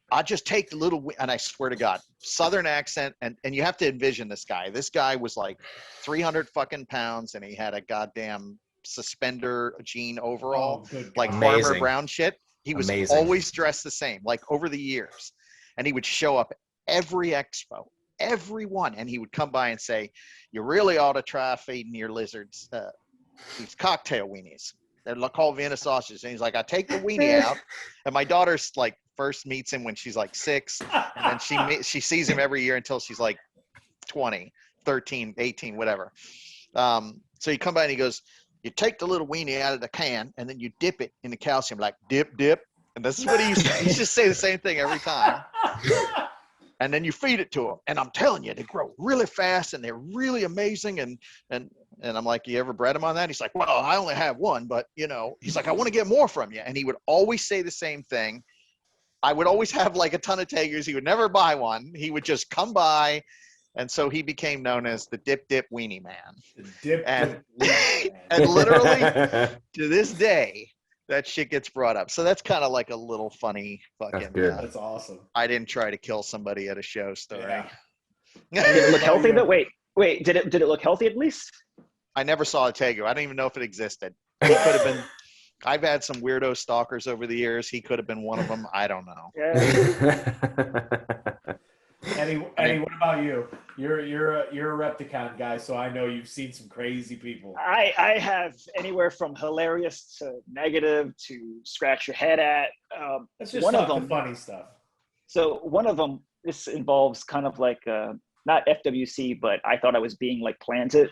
I just take the little, and I swear to God, Southern accent, and you have to envision this guy. This guy was like 300 fucking pounds, and he had a goddamn suspender jean overall, like Farmer Brown shit. He was always dressed the same, like over the years, and he would show up every expo, every one, and he would come by and say, "You really ought to try feeding your lizards these cocktail weenies. They're called Vienna sausages." And he's like, I take the weenie out, and my daughter's like first meets him when she's like 6, and then she sees him every year until she's like 20, 13, 18, whatever. So he come by and he goes, you take the little weenie out of the can, and then you dip it in the calcium, like dip, and this is what he used to say the same thing every time. And then you feed it to them, and I'm telling you, they grow really fast, and they're really amazing, and I'm like, you ever bred them on that? He's like, well, I only have one, but, you know, he's like, I want to get more from you. And he would always say the same thing. I would always have like a ton of tegus. He would never buy one. He would just come by. And so he became known as the Dip Weenie Man. And literally to this day, that shit gets brought up. So that's kind of like a little funny fucking. That's awesome. I didn't try to kill somebody at a show story. Yeah. Did it look healthy though? Wait, did it look healthy at least? I never saw a tegu. I don't even know if it existed. He could have been. I've had some weirdo stalkers over the years. He could have been one of them. I don't know. Yeah. Eddie, what about you? You're a Repticon guy, so I know you've seen some crazy people. I have anywhere from hilarious to negative to scratch your head at. Let's just talk the funny stuff. So one of them, this involves kind of like not FWC, but I thought I was being like planted.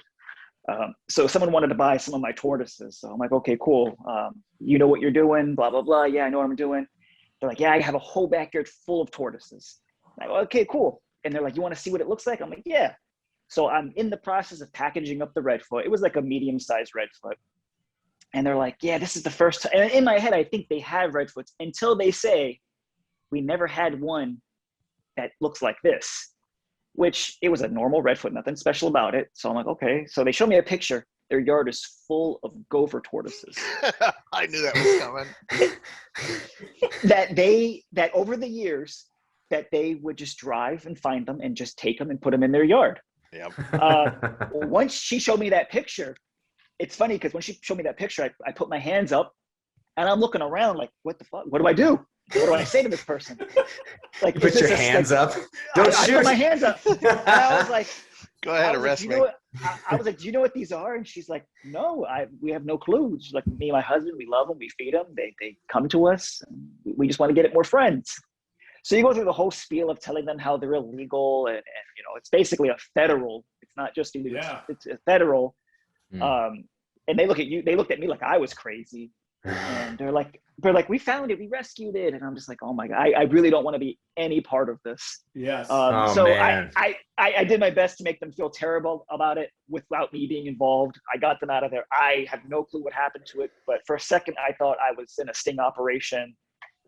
So someone wanted to buy some of my tortoises. So I'm like, okay, cool. You know what you're doing, blah, blah, blah. Yeah, I know what I'm doing. They're like, yeah, I have a whole backyard full of tortoises. I'm like, okay, cool. And they're like, you want to see what it looks like? I'm like, yeah. So I'm in the process of packaging up the redfoot. It was like a medium-sized redfoot. And they're like, yeah, this is the first time. And in my head, I think they have redfoots until they say, we never had one that looks like this, which it was a normal redfoot, nothing special about it. So I'm like, okay. So they show me a picture. Their yard is full of gopher tortoises. I knew that was coming. that over the years that they would just drive and find them and just take them and put them in their yard. Yep. Once she showed me that picture, it's funny because when she showed me that picture, I put my hands up and I'm looking around like, what the fuck? What do I do? What do I say to this person? Like, you put your hands up. Don't shoot. I put my hands up. And I was like, go ahead, arrest me. I was like, do you know what these are? And she's like, no, we have no clue. She's like, me and my husband, we love them. We feed them. They come to us. We just want to get it more friends. So you go through the whole spiel of telling them how they're illegal. And it's basically a federal. It's not just illegal. Yeah. It's a federal. And they looked at me like I was crazy. And they're like, we found it, we rescued it, and I'm just like, oh my god, I really don't want to be any part of this. Yes. Man. I did my best to make them feel terrible about it without me being involved. I got them out of there. I have no clue what happened to it, but for a second I thought I was in a sting operation.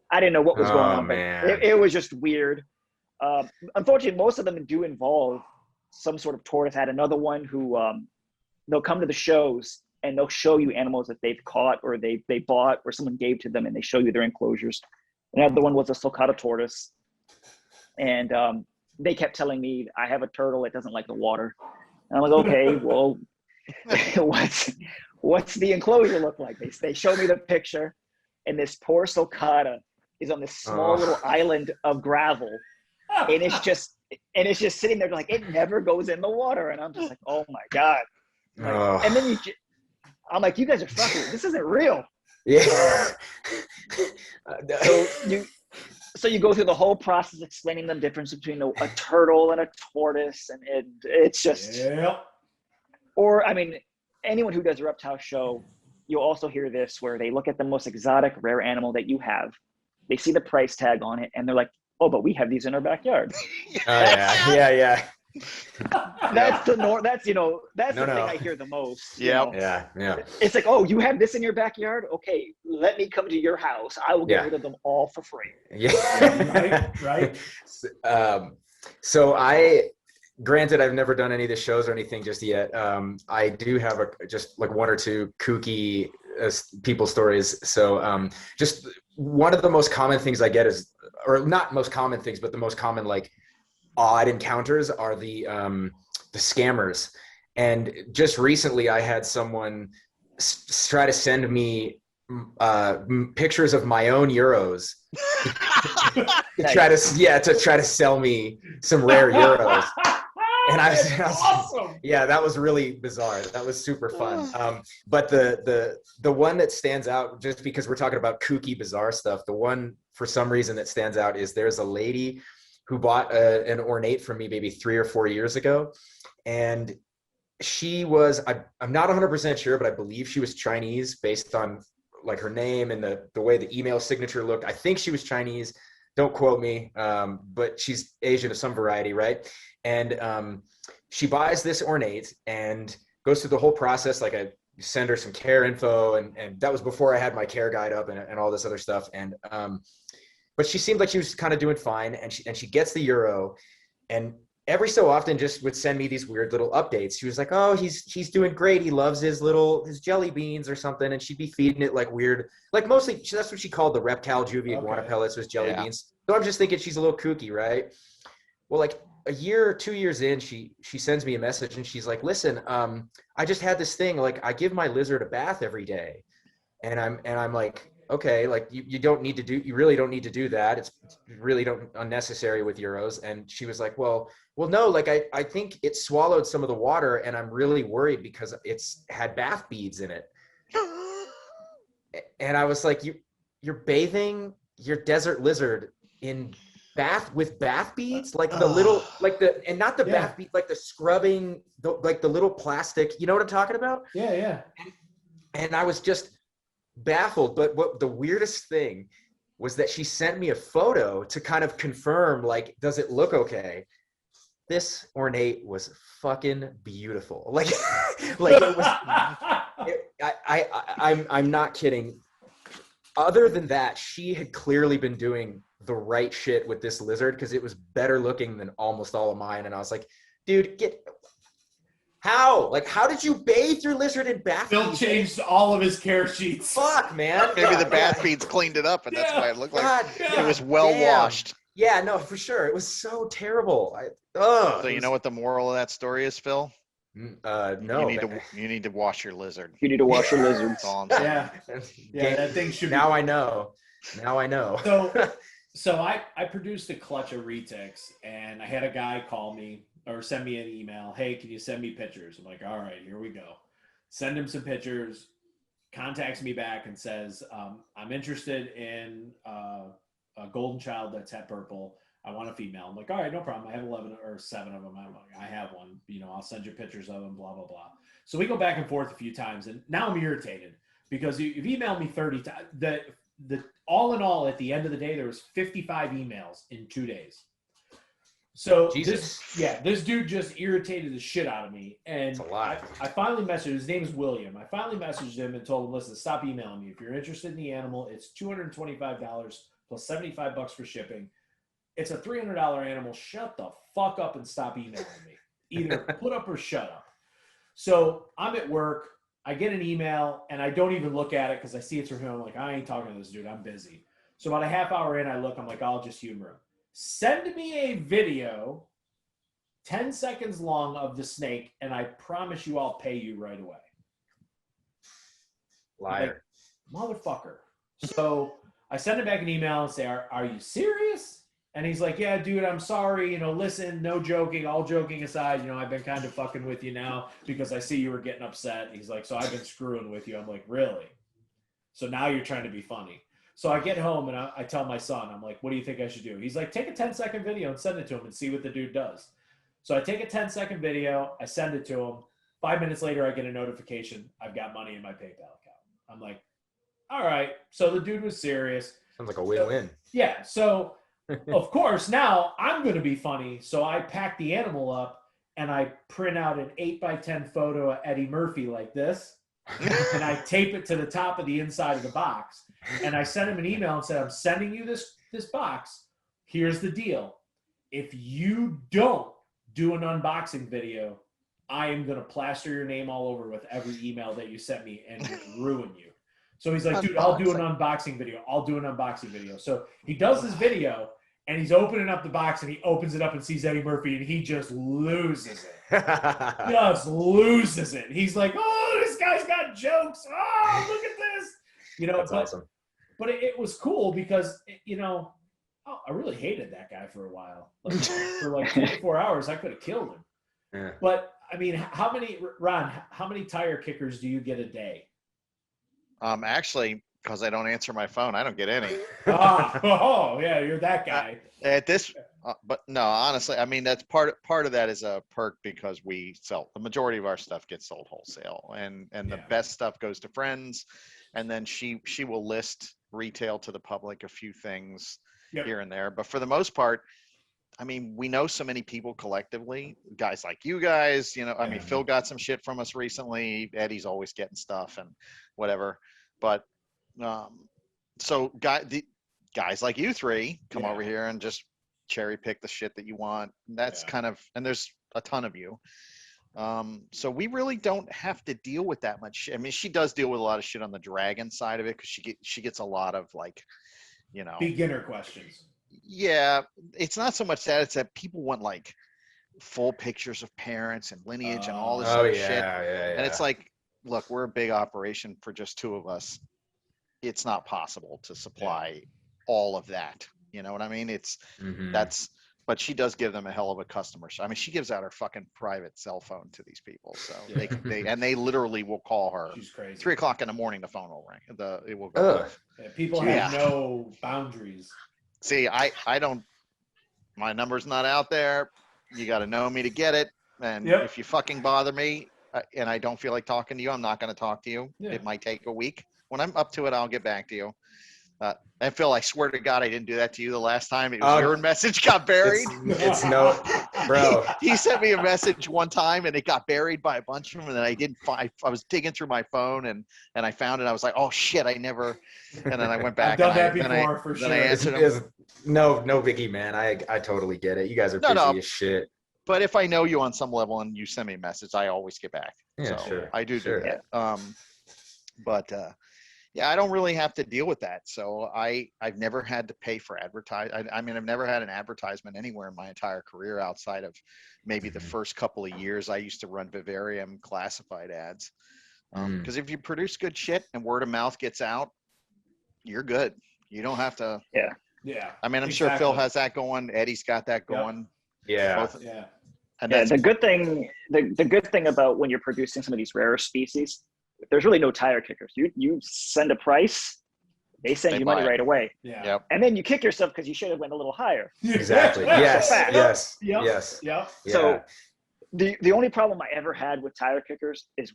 I didn't know what was going on, man. But it was just weird. Unfortunately, most of them do involve some sort of tortoise. I had another one who they'll come to the shows and they'll show you animals that they've caught or they bought or someone gave to them, and they show you their enclosures. Another one was a sulcata tortoise. And they kept telling me, I have a turtle that doesn't like the water. And I'm like, okay, well, what's the enclosure look like? They show me the picture, and this poor sulcata is on this small little island of gravel. And it's just sitting there like, it never goes in the water. And I'm just like, oh my God. Like, and then I'm like, you guys are fucking, this isn't real. Yeah. So you go through the whole process explaining the difference between a turtle and a tortoise, and it's just. Yeah. Or I mean, anyone who does a reptile show, you'll also hear this where they look at the most exotic, rare animal that you have, they see the price tag on it, and they're like, "Oh, but we have these in our backyard." Yeah. That's the thing I hear the most. Yeah. It's like, oh, you have this in your backyard? Okay, let me come to your house. I will get rid of them all for free. Yeah. Right. So granted, I've never done any of the shows or anything just yet. I do have just like one or two kooky people stories. So just one of the most common things I get is, or not most common things, but the most common like odd encounters are the scammers. And just recently I had someone try to send me pictures of my own euros to try to sell me some rare euros. And I was awesome. Yeah, that was really bizarre. That was super fun. But the one that stands out, just because we're talking about kooky, bizarre stuff, the one for some reason that stands out is there's a lady who bought an ornate from me maybe 3 or 4 years ago. And she was, I'm not 100% sure, but I believe she was Chinese based on like her name and the way the email signature looked. I think she was Chinese. Don't quote me, but she's Asian of some variety, right? And she buys this ornate and goes through the whole process. Like I send her some care info, and that was before I had my care guide up and all this other stuff. And but she seemed like she was kind of doing fine, and she gets the euro, and every so often just would send me these weird little updates. She was like, oh, he's doing great. He loves his jelly beans or something. And she'd be feeding it like weird, like mostly that's what she called the reptile juvie iguana pellets was jelly beans. So I'm just thinking she's a little kooky, right? Well, like a year or 2 years in, she sends me a message and she's like, listen, I just had this thing, like I give my lizard a bath every day. And I'm like, okay, like you really don't need to do that. It's really unnecessary with euros. And she was like, well, no, like I think it swallowed some of the water and I'm really worried because it's had bath beads in it. And I was like, you're bathing your desert lizard in bath beads, like the little, like and not the bath beads, like the scrubbing, like the little plastic, you know what I'm talking about? Yeah. And I was just baffled. But what the weirdest thing was that she sent me a photo to kind of confirm, like, does it look okay? This ornate was fucking beautiful. Like it was, I'm not kidding. Other than that, she had clearly been doing the right shit with this lizard because it was better looking than almost all of mine. And I was like, dude, how did you bathe your lizard in bath? Phil changed all of his care sheets. Fuck, man. Maybe the bath beads cleaned it up, and that's why it looked like it was well washed. Yeah, no, for sure. It was so terrible. So you know what the moral of that story is, Phil? No. You need to wash your lizard. You need to wash your lizards. That's all I'm saying. Yeah, that thing should now I know. So I produced a clutch of retics, and I had a guy call me or send me an email. Hey, can you send me pictures? I'm like, all right, here we go. Send him some pictures, contacts me back and says, I'm interested in a golden child that's het purple. I want a female. I'm like, all right, no problem. I have 11 or 7 of them. I'm like, I have one. I'll send you pictures of them, blah, blah, blah. So we go back and forth a few times, and now I'm irritated because you've emailed me 30 times. The all in all, at the end of the day, there was 55 emails in 2 days. So this dude just irritated the shit out of me. And I finally messaged, his name is William. I finally messaged him and told him, listen, stop emailing me. If you're interested in the animal, it's $225 plus $75 for shipping. It's a $300 animal. Shut the fuck up and stop emailing me. Either put up or shut up. So I'm at work. I get an email and I don't even look at it because I see it's from him. I'm like, I ain't talking to this dude. I'm busy. So about a half hour in, I look. I'm like, I'll just humor him. Send me a video 10 seconds long of the snake, and I promise you I'll pay you right away. Liar. Like, motherfucker. So I send him back an email and say, are you serious? And he's like, yeah, dude, I'm sorry. Listen, no joking. All joking aside, I've been kind of fucking with you now because I see you were getting upset. He's like, so I've been screwing with you. I'm like, really? So now you're trying to be funny. So I get home and I tell my son, I'm like, what do you think I should do? He's like, take a 10-second video and send it to him and see what the dude does. So I take a 10-second video. I send it to him. 5 minutes later, I get a notification. I've got money in my PayPal account. I'm like, all right. So the dude was serious. Sounds like a win-win. Yeah. So of course, now I'm going to be funny. So I pack the animal up and I print out an 8x10 photo of Eddie Murphy like this. And I tape it to the top of the inside of the box. And I sent him an email and said, I'm sending you this box. Here's the deal. If you don't do an unboxing video, I am going to plaster your name all over with every email that you sent me and ruin you. So he's like, dude, I'll do an unboxing video. I'll do an unboxing video. So he does this video and he's opening up the box and he opens it up and sees Eddie Murphy and he just loses it. Just loses it. He's like, oh, this guy's got jokes. Oh, look at this. That's awesome. But it was cool because, I really hated that guy for a while. For like 24 hours, I could have killed him. Yeah. But, I mean, how many tire kickers do you get a day? Actually, because I don't answer my phone, I don't get any. Yeah, you're that guy. But no, honestly, I mean, that's part of that is a perk because we sell the majority of our stuff gets sold wholesale, and the best stuff goes to friends, and then she will list retail to the public a few things here and there. But for the most part, I mean, we know so many people collectively, guys like you guys, I mean, Phil got some shit from us recently. Eddie's always getting stuff and whatever. But so guys like you three come over here and just cherry pick the shit that you want. That's kind of, and there's a ton of you. So we really don't have to deal with that much shit. I mean, she does deal with a lot of shit on the dragon side of it because she gets a lot of like, beginner questions. Yeah, it's not so much that, it's that people want like full pictures of parents and lineage and all this other shit. And it's like, look, we're a big operation for just 2 of us. It's not possible to supply all of that. You know what I mean? But she does give them a hell of a customer. I mean, she gives out her fucking private cell phone to these people. So they literally will call her. She's crazy. 3 o'clock in the morning, the phone will ring. It will go off. Yeah, people have no boundaries. See, I don't, my number's not out there. You got to know me to get it. And if you fucking bother me and I don't feel like talking to you, I'm not going to talk to you. It might take a week. When I'm up to it, I'll get back to you. And Phil, I swear to God, I didn't do that to you the last time. It was your message got buried. It's no, bro. He sent me a message one time and it got buried by a bunch of them. And then I didn't find, I was digging through my phone and I found it. I was like, oh shit, I never, and then I went back. I've done that before for sure. Is No biggie, man. I totally get it. You guys are No, busy no. as shit. But if I know you on some level and you send me a message, I always get back. Yeah, So sure. I do Sure. that. But yeah, I don't really have to deal with that. So I've never had to pay for I mean, I've never had an advertisement anywhere in my entire career outside of maybe the first couple of years I used to run Vivarium classified ads. Because if you produce good shit and word of mouth gets out, you're good. You don't have to. Yeah. Yeah. I mean, I'm sure Phil has that going. Eddie's got that going. Yeah. Both, Yeah. and Yeah, that's the good thing about when you're producing some of these rarer species, there's really no tire kickers. You send a price, they send They you buy money it. right away, Yeah. Yep. and then you kick yourself because you should have went a little higher. Exactly. Yes. Fact. Yes. Yep. Yes. Yep. Yeah. So the only problem I ever had with tire kickers is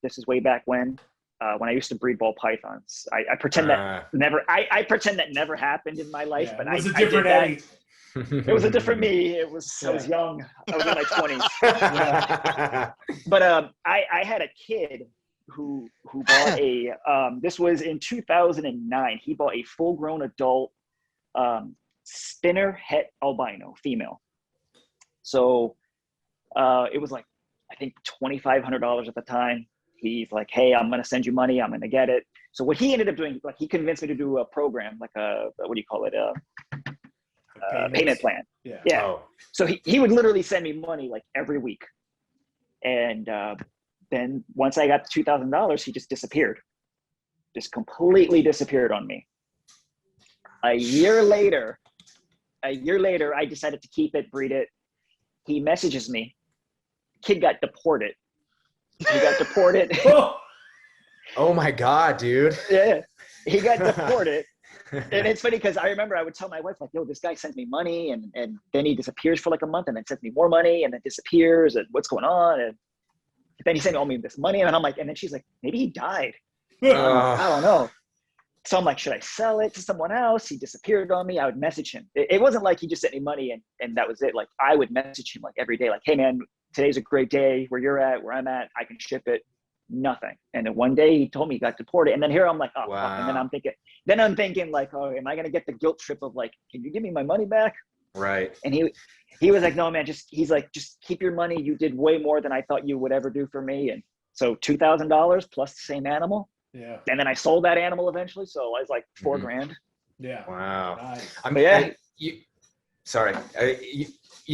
this is way back when I used to breed ball pythons. I pretend that I pretend that never happened in my life, Yeah, but it was I a different did that. Eddie. It was a different me. I was young. I was in my 20s. But I had a kid who bought a this was in 2009. He bought a full-grown adult spinner het albino female. So it was like, I think $2,500 at the time. He's like, hey, I'm gonna send you money. I'm gonna get it. So what he ended up doing, like, he convinced me to do a program, like what do you call it? Payment plan. Yeah. Yeah. Oh. So he would literally send me money like every week. And then once I got the $2,000, he just disappeared. Just completely disappeared on me. A year later, I decided to keep it, breed it. He messages me. Kid got deported. He got deported. Oh my God, dude. Yeah. He got deported. And it's funny because I remember I would tell my wife, like, yo, this guy sends me money and then he disappears for like a month and then sends me more money and then disappears and what's going on? And then he sent me this money and I'm like, and then she's like, maybe he died. I don't know. So I'm like, should I sell it to someone else? He disappeared on me. I would message him. It wasn't like he just sent me money and that was it. Like I would message him like every day, like, hey man, today's a great day where you're at, where I'm at, I can ship it. Nothing. And then one day he told me he got deported. And then here I'm like, oh, wow. Fuck. And then I'm thinking like, oh, am I going to get the guilt trip of like, can you give me my money back? Right. And he was like, no, man, he's like, just keep your money. You did way more than I thought you would ever do for me. And so $2,000 plus the same animal. Yeah. And then I sold that animal eventually. So I was like $4,000. Yeah. Wow. Nice. I mean, you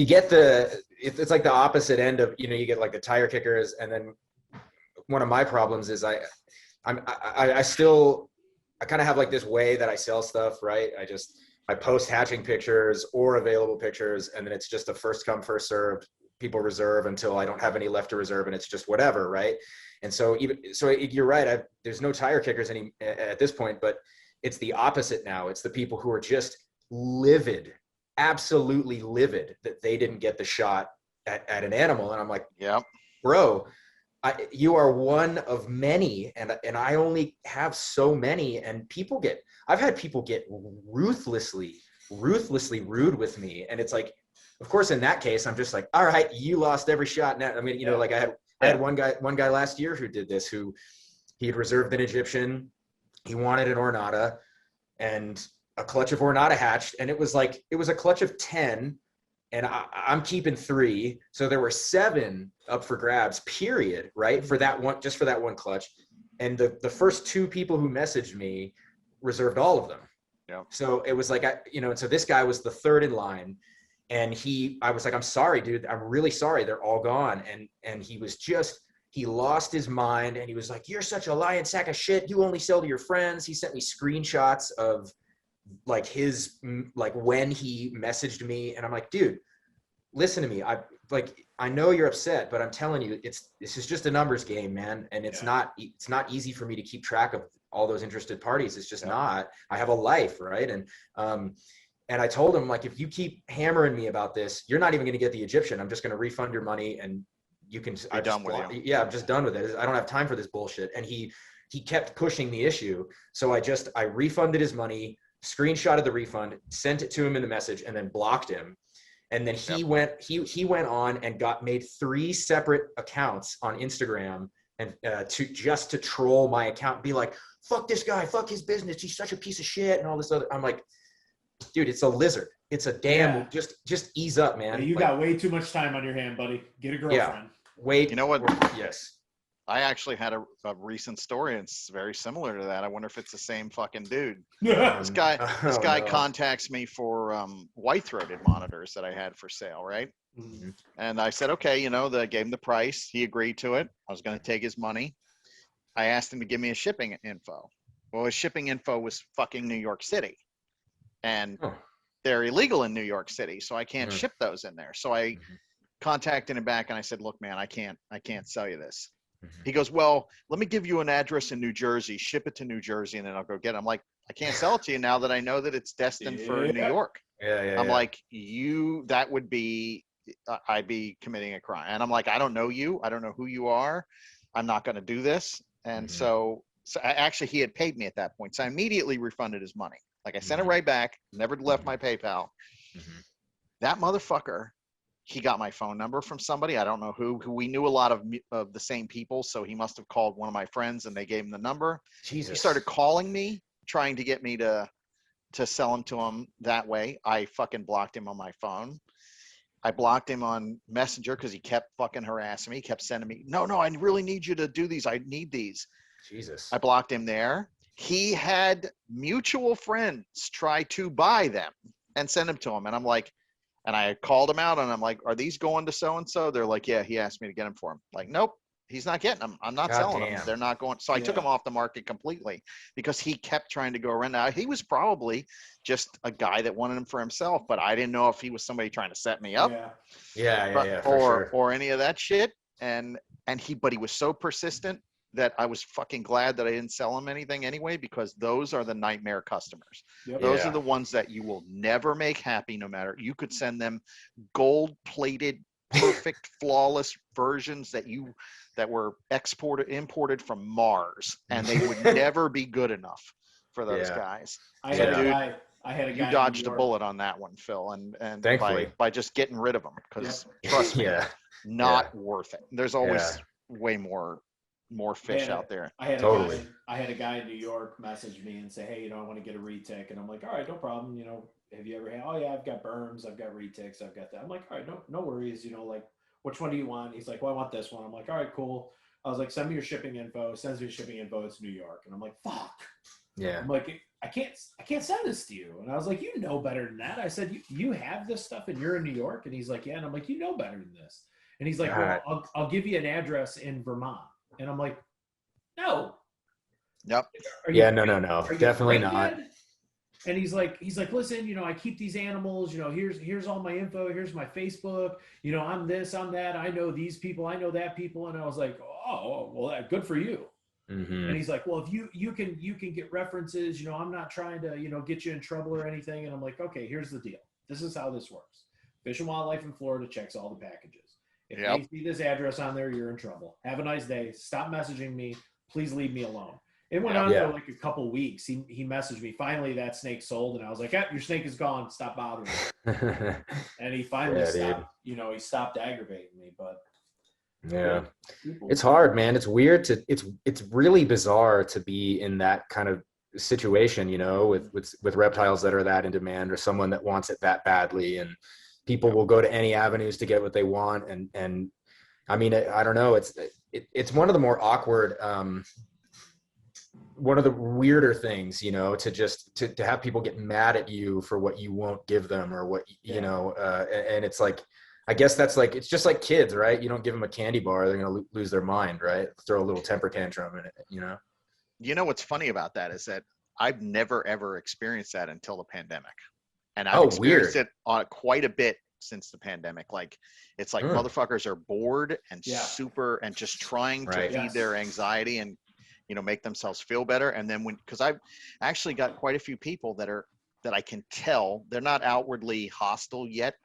get it's like the opposite end of, you get like the tire kickers. And then one of my problems is I kind of have like this way that I sell stuff, right? I post hatching pictures or available pictures, and then it's just a first come, first served. People reserve until I don't have any left to reserve, and it's just whatever, right? And so you're right. There's no tire kickers at this point, but it's the opposite now. It's the people who are just livid, absolutely livid that they didn't get the shot at an animal. And I'm like, yeah, bro, you are one of many, and I only have so many. And I've had people get ruthlessly rude with me, and it's like, of course, in that case, I'm just like, all right, you lost every shot. Now, I mean, like I had one guy last year who did this, who he had reserved an Egyptian, he wanted an Ornata, and a clutch of Ornata hatched, and it was a clutch of 10. And I'm keeping 3. So there were 7 up for grabs, period, right? For that one clutch. And the first 2 people who messaged me reserved all of them. Yeah. So it was like, so this guy was the 3rd in line. And I was like, I'm sorry, dude. I'm really sorry. They're all gone. And he lost his mind. And he was like, you're such a lying sack of shit. You only sell to your friends. He sent me screenshots of like when he messaged me, and I'm like, dude, listen to me. I know you're upset, but I'm telling you, this is just a numbers game, man. And it's not easy for me to keep track of all those interested parties. It's just not. I have a life, right? And I told him, like, if you keep hammering me about this, you're not even going to get the Egyptian. I'm just going to refund your money, and you can. I'm done with it. Yeah, I'm just done with it. I don't have time for this bullshit. And he kept pushing the issue, so I refunded his money, screenshotted the refund, sent it to him in the message, and then blocked him. And then he went on and made 3 separate accounts on Instagram and to troll my account, and be like, fuck this guy, fuck his business, he's such a piece of shit, and all this other. I'm like, dude, it's a lizard. It's a damn, just ease up, man. Yeah, you got way too much time on your hand, buddy. Get a girlfriend. Wait. You know what? Yes. I actually had a recent story, and it's very similar to that. I wonder if it's the same fucking dude. Yeah. This guy contacts me for white-throated monitors that I had for sale, right? Mhm. And I said, okay, I gave him the price. He agreed to it. I was going to take his money. I asked him to give me a shipping info. Well, his shipping info was fucking New York City, and they're illegal in New York City, so I can't ship those in there. So I contacted him back, and I said, look, man, I can't sell you this. He goes, well, let me give you an address in New Jersey, ship it to New Jersey, and then I'll go get it. I'm like, I can't sell it to you now that I know that it's destined for New York. I'm like, that would be, I'd be committing a crime. And I'm like, I don't know you. I don't know who you are. I'm not going to do this. And so actually he had paid me at that point. So I immediately refunded his money. Like I sent it right back, never left my PayPal. That motherfucker, he got my phone number from somebody. I don't know who we knew a lot of the same people. So he must have called one of my friends and they gave him the number. Jesus. He started calling me, trying to get me to sell him to him that way. I fucking blocked him on my phone. I blocked him on Messenger because he kept fucking harassing me. He kept sending me, no, I really need you to do these. I need these. Jesus. I blocked him there. He had mutual friends try to buy them and send them to him. And I'm like, and I called him out and I'm like, are these going to so-and-so? They're like, yeah, he asked me to get them for him. Like, nope, he's not getting them. I'm not selling them. They're not going. So I took him off the market completely because he kept trying to go around. Now, he was probably just a guy that wanted them for himself, but I didn't know if he was somebody trying to set me up. Or any of that shit. But he was so persistent that I was fucking glad that I didn't sell him anything anyway, because those are the nightmare customers. Those are the ones that you will never make happy, no matter. You could send them gold-plated, perfect, flawless versions that were imported from Mars, and they would never be good enough for those guys. I had a guy. You dodged a bullet on that one, Phil, and by just getting rid of them, because trust me, not worth it. There's always way more fish out there. I had a guy in New York message me and say, hey, I want to get a retic, and I'm like, all right, no problem. Have you ever had? Oh yeah, I've got berms, I've got retics, I've got that. I'm like, all right, no worries. Like, which one do you want? He's like, well, I want this one. I'm like, all right, cool. I was like, send me your shipping info. Sends me your shipping info. It's New York, and I'm like, fuck. Yeah. I'm like, I can't send this to you. And I was like, you know better than that. I said, you have this stuff and you're in New York? And he's like, yeah. And I'm like, you know better than this. And he's like, well, I'll give you an address in Vermont. And I'm like, no. Yep. No. Definitely not. And he's like, listen, I keep these animals, here's all my info. Here's my Facebook, I'm this, I'm that. I know these people. I know that people. And I was like, oh, well, good for you. And he's like, well, if you can get references, I'm not trying to, get you in trouble or anything. And I'm like, okay, here's the deal. This is how this works. Fish and Wildlife in Florida checks all the packages. If they see this address on there, you're in trouble. Have a nice day. Stop messaging me. Please leave me alone. It went on for like a couple weeks. He messaged me. Finally, that snake sold, and I was like, your snake is gone. Stop bothering me. And he finally stopped. He stopped aggravating me. But it's hard, man. It's weird it's really bizarre to be in that kind of situation, with reptiles that are that in demand, or someone that wants it that badly, and people will go to any avenues to get what they want. And I mean, I don't know. It's one of the more awkward, one of the weirder things, to have people get mad at you for what you won't give them, or what, and it's like, I guess that's like, it's just like kids, right? You don't give them a candy bar, they're going to lose their mind, right? Throw a little temper tantrum in it, What's funny about that is that I've never, ever experienced that until the pandemic. And I've experienced it on quite a bit since the pandemic. Like, it's like motherfuckers are bored and super, and just trying to feed their anxiety and, make themselves feel better. And then because I've actually got quite a few people that I can tell they're not outwardly hostile yet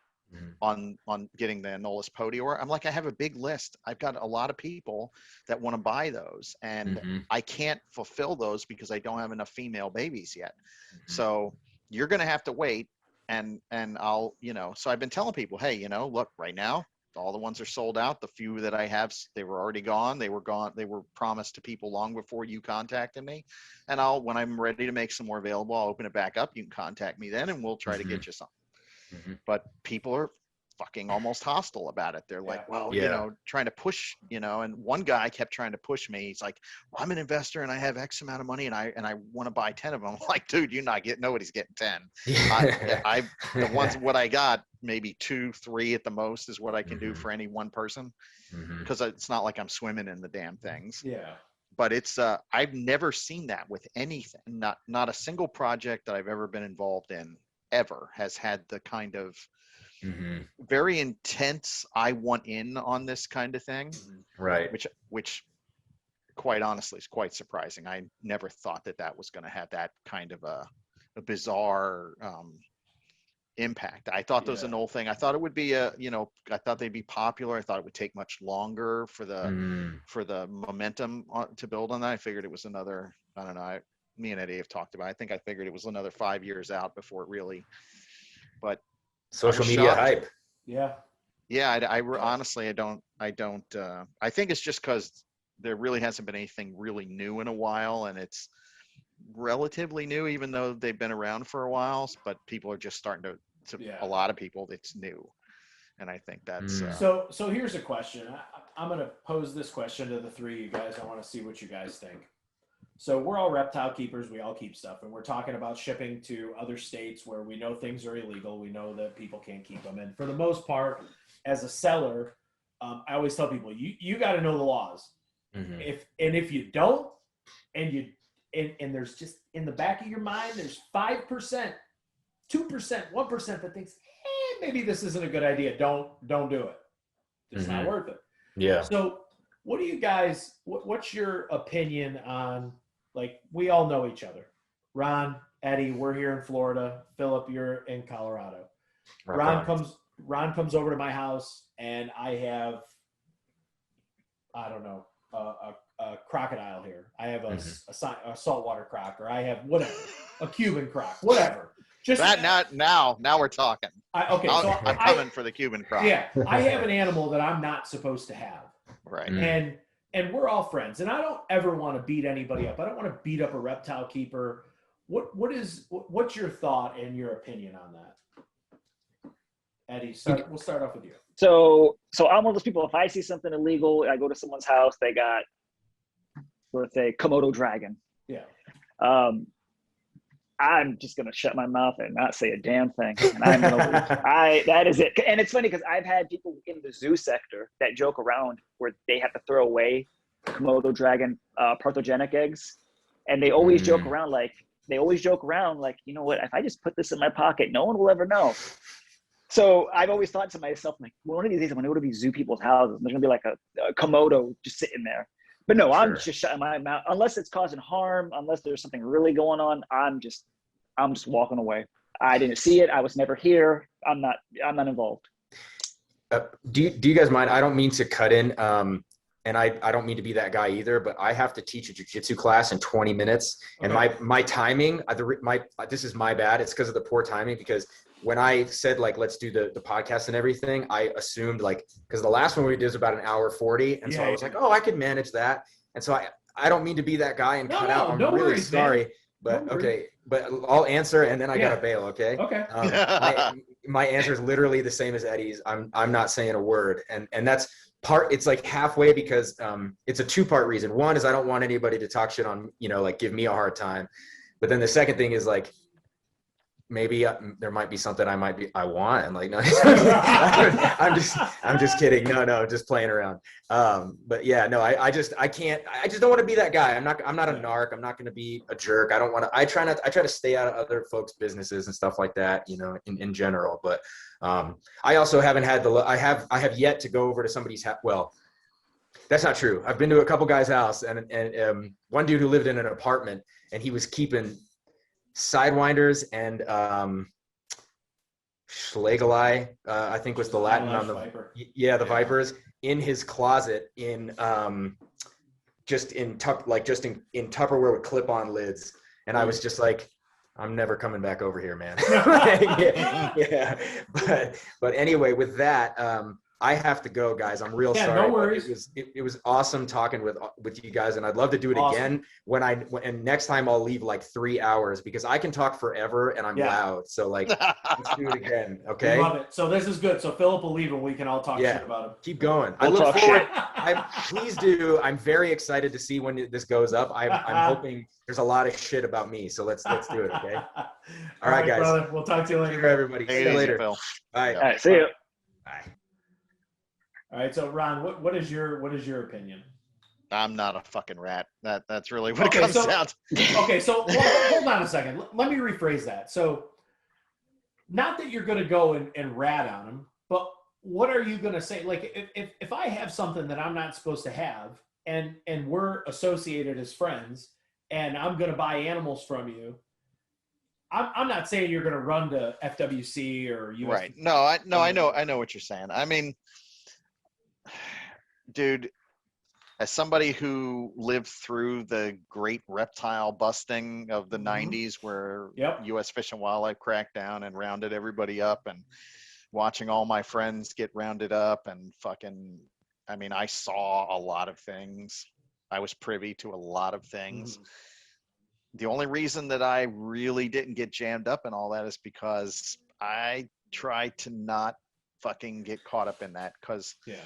on getting the anoles podior. I'm like, I have a big list. I've got a lot of people that want to buy those, and I can't fulfill those because I don't have enough female babies yet. So you're going to have to wait. And I'll, so I've been telling people, hey, look, right now all the ones are sold out. The few that I have, they were already gone. They were gone. They were promised to people long before you contacted me. And when I'm ready to make some more available, I'll open it back up. You can contact me then, and we'll try to get you some. But people are fucking almost hostile about it. They're like, well, you know, trying to push, you know, and one guy kept trying to push me. He's like, well, I'm an investor and I have X amount of money and I want to buy 10 of them. I'm like, dude, nobody's getting 10. The ones, what I got, maybe 2, 3 at the most is what I can do for any one person. Because it's not like I'm swimming in the damn things. Yeah. But it's, I've never seen that with anything. Not a single project that I've ever been involved in ever has had the kind of very intense, I want in on this kind of thing. Right. Which quite honestly is quite surprising. I never thought that was going to have that kind of a bizarre impact. I thought there was an old thing. I thought it would be I thought they'd be popular. I thought it would take much longer for the momentum to build on that. I figured it was another, I don't know, me and Eddie have talked about it. I think I figured it was another 5 years out before it really, but social media hype. Yeah. I honestly, I don't, I think it's just because there really hasn't been anything really new in a while, and it's relatively new, even though they've been around for a while, but people are just starting to a lot of people, it's new. And I think that's, so here's a question. I'm going to pose this question to the three of you guys. I want to see what you guys think. So we're all reptile keepers. We all keep stuff. And we're talking about shipping to other states where we know things are illegal. We know that people can't keep them. And for the most part, as a seller, I always tell people, you got to know the laws. If you don't, and there's just in the back of your mind, there's 5%, 2%, 1% that thinks, maybe this isn't a good idea. Don't do it. It's not worth it. Yeah. So what do you guys, what's your opinion on, like, we all know each other. Ron, Eddie, we're here in Florida. Phillip, you're in Colorado. Ron comes over to my house, and I have, I don't know, a crocodile here. I have a saltwater croc, or I have whatever, a Cuban croc, whatever. Just that now we're talking. I'm coming for the Cuban croc. Yeah, I have an animal that I'm not supposed to have. Right. And we're all friends, and I don't ever want to beat anybody up. I don't want to beat up a reptile keeper. What's your thought and your opinion on that? Eddie, we'll start off with you. So I'm one of those people, if I see something illegal, I go to someone's house, they got, let's say, Komodo dragon. Yeah. I'm just going to shut my mouth and not say a damn thing. And that is it. And it's funny because I've had people in the zoo sector that joke around where they have to throw away Komodo dragon parthogenic eggs. And they always joke around like, you know what, if I just put this in my pocket, no one will ever know. So I've always thought to myself, like, one of these days I'm going to go to these zoo people's houses. And there's going to be like a Komodo just sitting there. But no, I'm just shutting my mouth. Unless it's causing harm, unless there's something really going on, I'm just walking away. I didn't see it. I was never here. I'm not involved. Do you guys mind? I don't mean to cut in, and I don't mean to be that guy either, but I have to teach a jiu-jitsu class in 20 minutes. And my timing, this is my bad. It's because of the poor timing, because when I said, like, let's do the podcast and everything, I assumed, like, because the last one we did was about 1:40. And so I was like, I could manage that. And so I don't mean to be that guy and cut out. I'm really sorry. But okay, but I'll answer, and then I gotta bail. Okay. Okay. My answer is literally the same as Eddie's. I'm not saying a word, and that's part. It's like halfway, because it's a 2-part reason. One is I don't want anybody to talk shit on, like, give me a hard time. But then the second thing is, like, maybe there might be something I want, and, like, no, I'm just kidding. No, just playing around. But yeah, no, I just don't want to be that guy. I'm not a narc. I'm not going to be a jerk. I try to stay out of other folks' businesses and stuff like that, in general. But I also haven't had I have yet to go over to somebody's house. Well, that's not true. I've been to a couple guys' house, and one dude who lived in an apartment, and he was keeping sidewinders and Schlegeli, I think was the Latin on the viper. The vipers in his closet in just in Tupperware with clip-on lids, and I was just like, I'm never coming back over here, man. Yeah. But anyway, with that, I have to go, guys. I'm real Yeah, sorry. no But worries. it was awesome talking with you guys, and I'd love to do it Awesome. again. And next time I'll leave like 3 hours because I can talk forever and I'm Yeah. loud. So like, let's do it again. We Okay. love it. So this is good. So Phillip will leave and we can all talk Yeah. shit about him. Keep going. I We'll look talk forward. Please do. I'm very excited to see when this goes up. I'm hoping there's a lot of shit about me. So let's do it. Okay. All right, guys. Brother. We'll talk to you later. Take care, everybody. Take See it you easy, later. Phil. Bye. All right, see you. Bye. All right. So Ron, what is your opinion? I'm not a fucking rat. That's really what Okay, it comes so- down to. Okay, so hold on a second. Let me rephrase that. So, not that you're going to go and rat on him, but what are you going to say? Like, if I have something that I'm not supposed to have, and we're associated as friends, and I'm going to buy animals from you, I'm not saying you're going to run to FWC or USDA. Right. No, I know what you're saying. I mean, dude, as somebody who lived through the great reptile busting of the 90s where Yep. US Fish and Wildlife cracked down and rounded everybody up, and watching all my friends get rounded up and fucking, I mean, I saw a lot of things. I was privy to a lot of things. The only reason that I really didn't get jammed up in all that is because I tried to not fucking get caught up in that, because Yeah.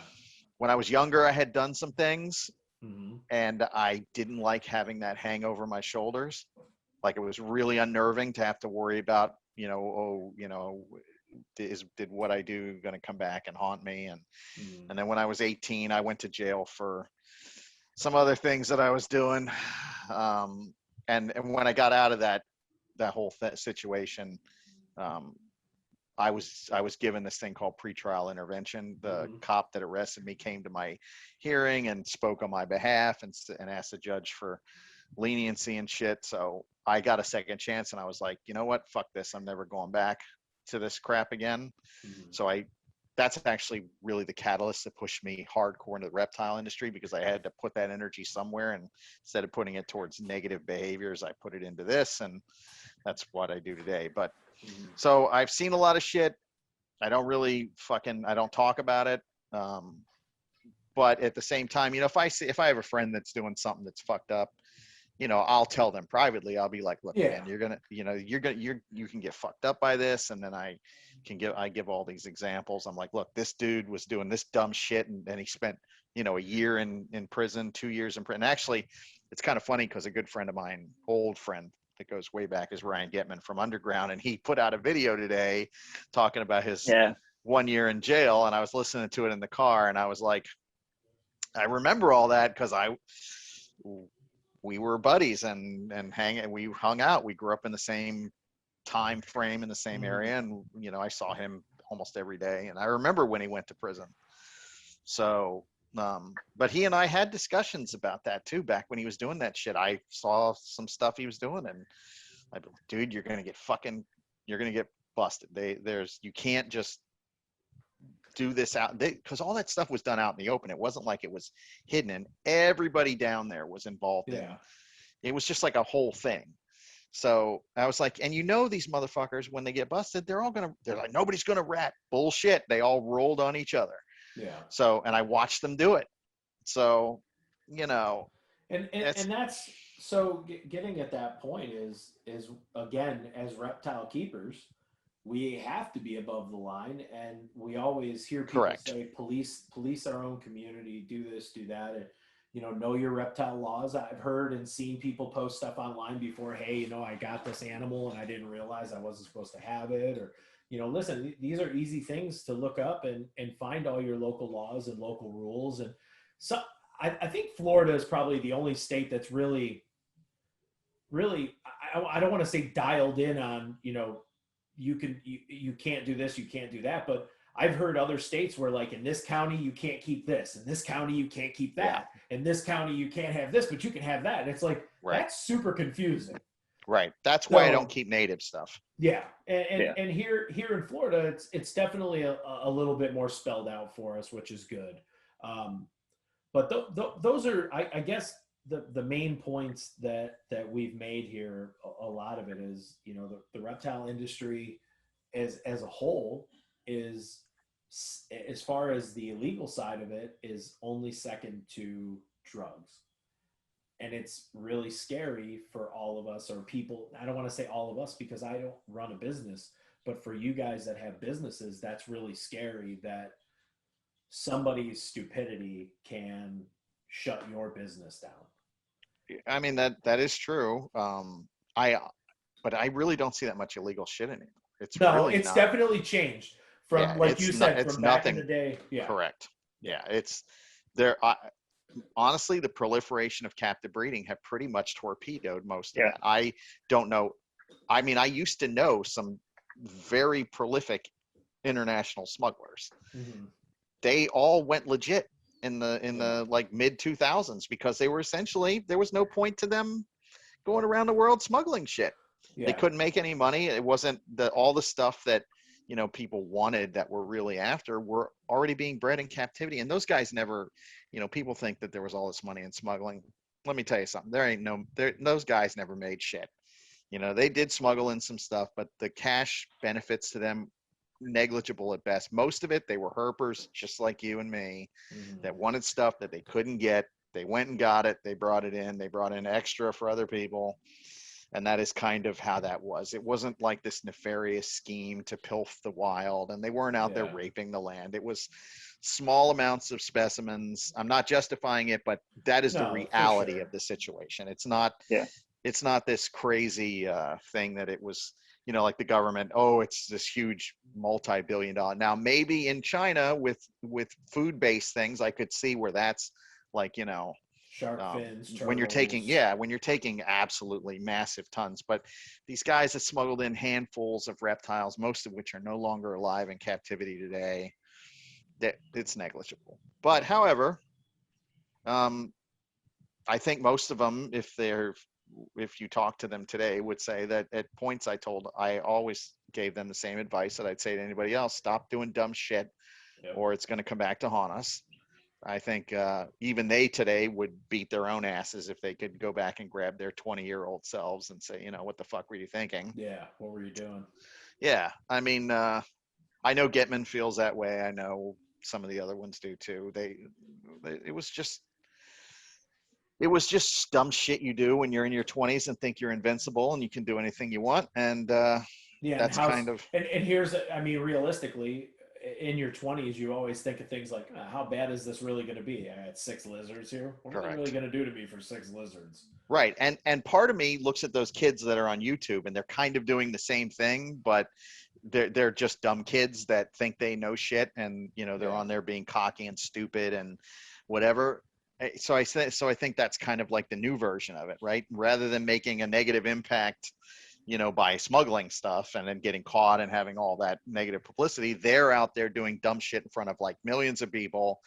when I was younger, I had done some things Mm-hmm. and I didn't like having that hang over my shoulders. Like, it was really unnerving to have to worry about, did what I do going to come back and haunt me? And then when I was 18, I went to jail for some other things that I was doing. And when I got out of that whole situation, I was given this thing called pretrial intervention. The cop that arrested me came to my hearing and spoke on my behalf and asked the judge for leniency and shit. So I got a second chance, and I was like, you know what? Fuck this. I'm never going back to this crap again. So that's actually really the catalyst that pushed me hardcore into the reptile industry, because I had to put that energy somewhere, and instead of putting it towards negative behaviors, I put it into this, and that's what I do today. But so I've seen a lot of shit. I don't really I don't talk about it. But at the same time, if I have a friend that's doing something that's fucked up, I'll tell them privately. I'll be like, look, man, you can get fucked up by this. And then I give all these examples. I'm like, look, this dude was doing this dumb shit, and then he spent, a year in prison, 2 years in prison. Actually, it's kind of funny, because a good friend of mine, old friend that goes way back, is Ryan Getman from Underground. And he put out a video today talking about his 1 year in jail. And I was listening to it in the car, and I was like, I remember all that, because we were buddies and we hung out. We grew up in the same time frame in the same area, and I saw him almost every day, and I remember when he went to prison. So but he and I had discussions about that too back when he was doing that shit. I saw some stuff he was doing, and I go, dude, you're gonna get busted. You can't just do this out, because all that stuff was done out in the open. It wasn't like it was hidden, and everybody down there was involved in. It was just like a whole thing. So I was like, and these motherfuckers, when they get busted, they're like, nobody's gonna rat. Bullshit. They all rolled on each other. Yeah. So, and I watched them do it. So, and that's so getting at that point is again, as reptile keepers, we have to be above the line, and we always hear people say, police our own community, do this, do that, and know your reptile laws. I've heard and seen people post stuff online before. Hey, I got this animal and I didn't realize I wasn't supposed to have it. Or, listen, these are easy things to look up and find all your local laws and local rules. And so I think Florida is probably the only state that's really, I don't want to say dialed in on, you can't do this, you can't do that. But I've heard other states where, like, in this county, you can't keep this. In this county, you can't keep that. In this county, you can't have this, but you can have that. And it's like, that's super confusing. Right. That's why I don't keep native stuff. Yeah. And here in Florida, it's definitely a little bit more spelled out for us, which is good. But those are, I guess, the main points that we've made here. A lot of it is, the reptile industry as a whole is as far as the illegal side of it, is only second to drugs. And it's really scary for all of us, or people. I don't want to say all of us because I don't run a business, but for you guys that have businesses, that's really scary that somebody's stupidity can shut your business down. I mean, that is true. But I really don't see that much illegal shit anymore. It's No, really it's not. definitely changed from, Yeah, like you said, it's from back in nothing. the day. Yeah. Correct. Yeah, it's there. Honestly, the proliferation of captive breeding have pretty much torpedoed most of that. I don't know. I mean, I used to know some very prolific international smugglers. Mm-hmm. They all went legit in the like mid 2000s because they were essentially, there was no point to them going around the world smuggling shit. Yeah. They couldn't make any money. It wasn't all the stuff that, you know, people wanted that were really after were already being bred in captivity. And those guys never, you know, people think that there was all this money in smuggling. Let me tell you something. Those guys never made shit. You know, they did smuggle in some stuff, but the cash benefits to them, negligible at best. Most of it, they were herpers just like you and me that wanted stuff that they couldn't get. They went and got it. They brought it in. They brought in extra for other people. And that is kind of how that was. It wasn't like this nefarious scheme to pilf the wild, and they weren't out there raping the land. It was small amounts of specimens. I'm not justifying it, but that is the reality of the situation. It's not this crazy thing that it was, you know, like the government, oh, it's this huge multi-billion-dollar. Now, maybe in China with food-based things, I could see where that's like, you know, shark fins, turtles. when you're taking absolutely massive tons. But these guys that smuggled in handfuls of reptiles, most of which are no longer alive in captivity today, that it's negligible. But however, I think most of them, if you talk to them today, would say that at points I always gave them the same advice that I'd say to anybody else: stop doing dumb shit, or it's going to come back to haunt us. I think even they today would beat their own asses if they could go back and grab their 20-year-old selves and say, you know, what the fuck were you thinking? Yeah, what were you doing? Yeah, I mean, I know Getman feels that way. I know some of the other ones do too. It was just dumb shit you do when you're in your 20s and think you're invincible and you can do anything you want. And that's kind of. And here's, I mean, realistically, in your 20s, you always think of things like, how bad is this really going to be? I had 6 lizards here. What are they really going to do to me for 6 lizards? Right. And part of me looks at those kids that are on YouTube and they're kind of doing the same thing, but they're just dumb kids that think they know shit, and, you know, they're on there being cocky and stupid and whatever. So I think that's kind of like the new version of it, right? Rather than making a negative impact, you know, by smuggling stuff and then getting caught and having all that negative publicity, they're out there doing dumb shit in front of like millions of people,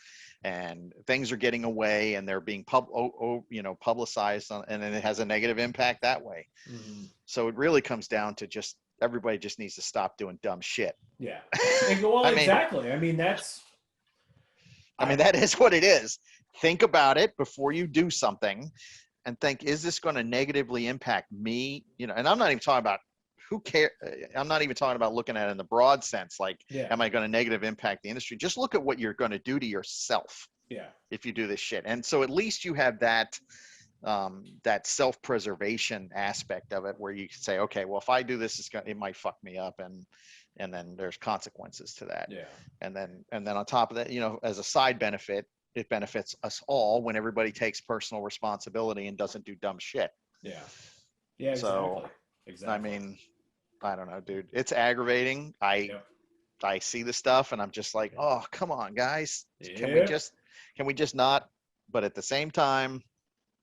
and things are getting away and they're being publicized and then it has a negative impact that way. Mm-hmm. So it really comes down to just everybody just needs to stop doing dumb shit. Yeah. Well, exactly. I mean, that is what it is. Think about it before you do something. And think, is this going to negatively impact me? You know, and I'm not even talking about who cares. I'm not even talking about looking at it in the broad sense. Like, am I going to negative impact the industry? Just look at what you're going to do to yourself. Yeah. If you do this shit. And so at least you have that self-preservation aspect of it, where you can say, okay, well, if I do this, it might fuck me up. And then there's consequences to that. Yeah. And then on top of that, you know, as a side benefit, it benefits us all when everybody takes personal responsibility and doesn't do dumb shit. Yeah. Yeah. So, exactly. I mean, I don't know, dude. It's aggravating. I see the stuff and I'm just like, oh, come on, guys. Can we just not? But at the same time,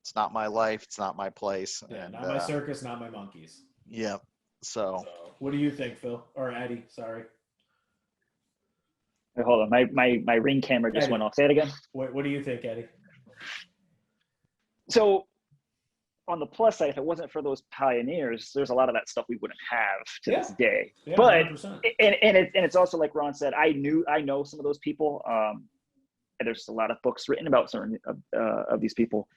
it's not my life. It's not my place. Yeah, and, not my circus, not my monkeys. Yeah. So what do you think, Phil? Or Eddie, sorry. Wait, hold on. My ring camera just went off. Say it again. What do you think, Eddie? So on the plus side, if it wasn't for those pioneers, there's a lot of that stuff we wouldn't have to this day. Yeah, but 100%. It's also like Ron said, I know some of those people. And there's a lot of books written about some of these people.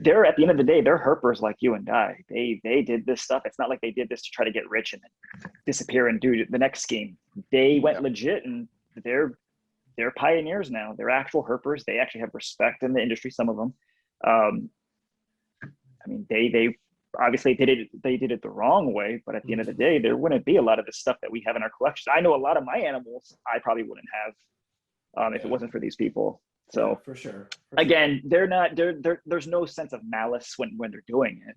they're at the end of the day, they're herpers like you and I. They did this stuff. It's not like they did this to try to get rich and then disappear and do the next scheme. They went legit, and they're pioneers now. They're actual herpers. They actually have respect in the industry. Some of them. I mean, they obviously they did it the wrong way, but at the end of the day, there wouldn't be a lot of the stuff that we have in our collection. I know a lot of my animals I probably wouldn't have if it wasn't for these people. So yeah, for sure. Again, they're not. There's no sense of malice when they're doing it.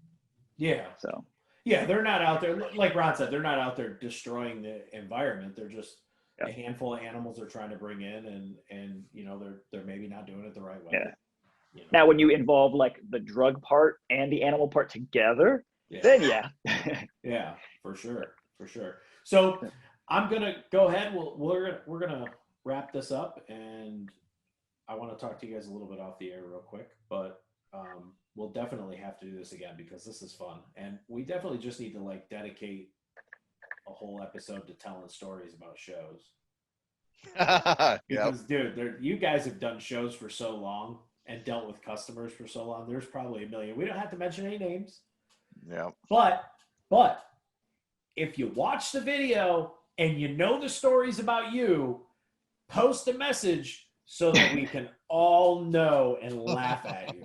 Yeah. So yeah, they're not out there. Like Ron said, they're not out there destroying the environment. They're just a handful of animals they're trying to bring in, and you know they're maybe not doing it the right way. Yeah. You know? Now, when you involve like the drug part and the animal part together, then yeah. Yeah, for sure. So I'm gonna go ahead. We're gonna wrap this up, and I want to talk to you guys a little bit off the air real quick, but we'll definitely have to do this again because this is fun, and we definitely just need to like dedicate a whole episode to telling stories about shows. Because dude, you guys have done shows for so long and dealt with customers for so long. There's probably a million. We don't have to mention any names. Yeah. But if you watch the video and you know the stories about you, post a message so that we can all know and laugh at you.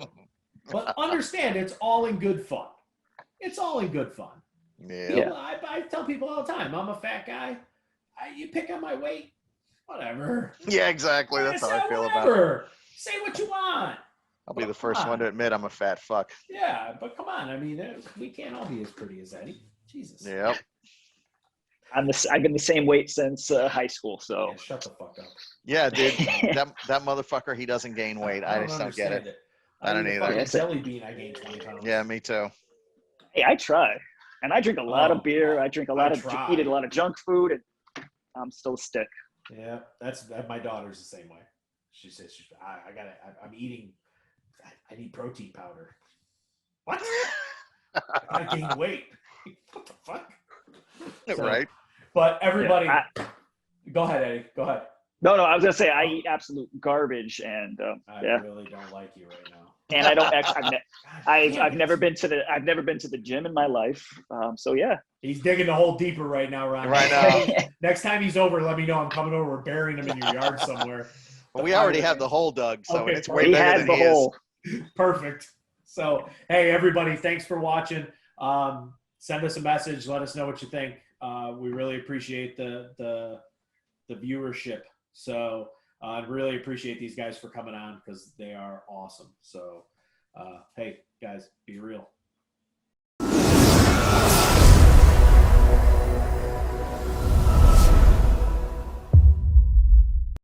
But understand, it's all in good fun. It's all in good fun. Yeah. I tell people all the time, I'm a fat guy. You pick on my weight, whatever. Yeah, exactly. That's how I feel about it. Say what you want. I'll be the first one to admit I'm a fat fuck. Yeah, but come on. I mean, we can't all be as pretty as Eddie. Jesus. Yep. I've been the same weight since high school. So yeah, shut the fuck up. Yeah, dude. that motherfucker, he doesn't gain weight. I just don't get it. I don't either. Jelly bean, I gained 20 pounds. Yeah, me too. Hey, I try, and I drink a lot of beer. I drink a lot eat a lot of junk food, and I'm still a stick. Yeah, my daughter's the same way. She says, I'm eating. I need protein powder. What? I gain weight. What the fuck? So, right. But everybody, go ahead, Eddie. Go ahead. No, I was gonna say I eat absolute garbage, and I really don't like you right now. And I don't actually. I've never been to the gym in my life. So yeah. He's digging the hole deeper right now, Ron. Right now. Next time he's over, let me know. I'm coming over. We're burying him in your yard somewhere. Well, we already have the hole dug, so okay, it's way better than he is. Perfect. So, hey, everybody, thanks for watching. Send us a message. Let us know what you think. We really appreciate the viewership. So I really appreciate these guys for coming on because they are awesome. So, hey, guys, be real.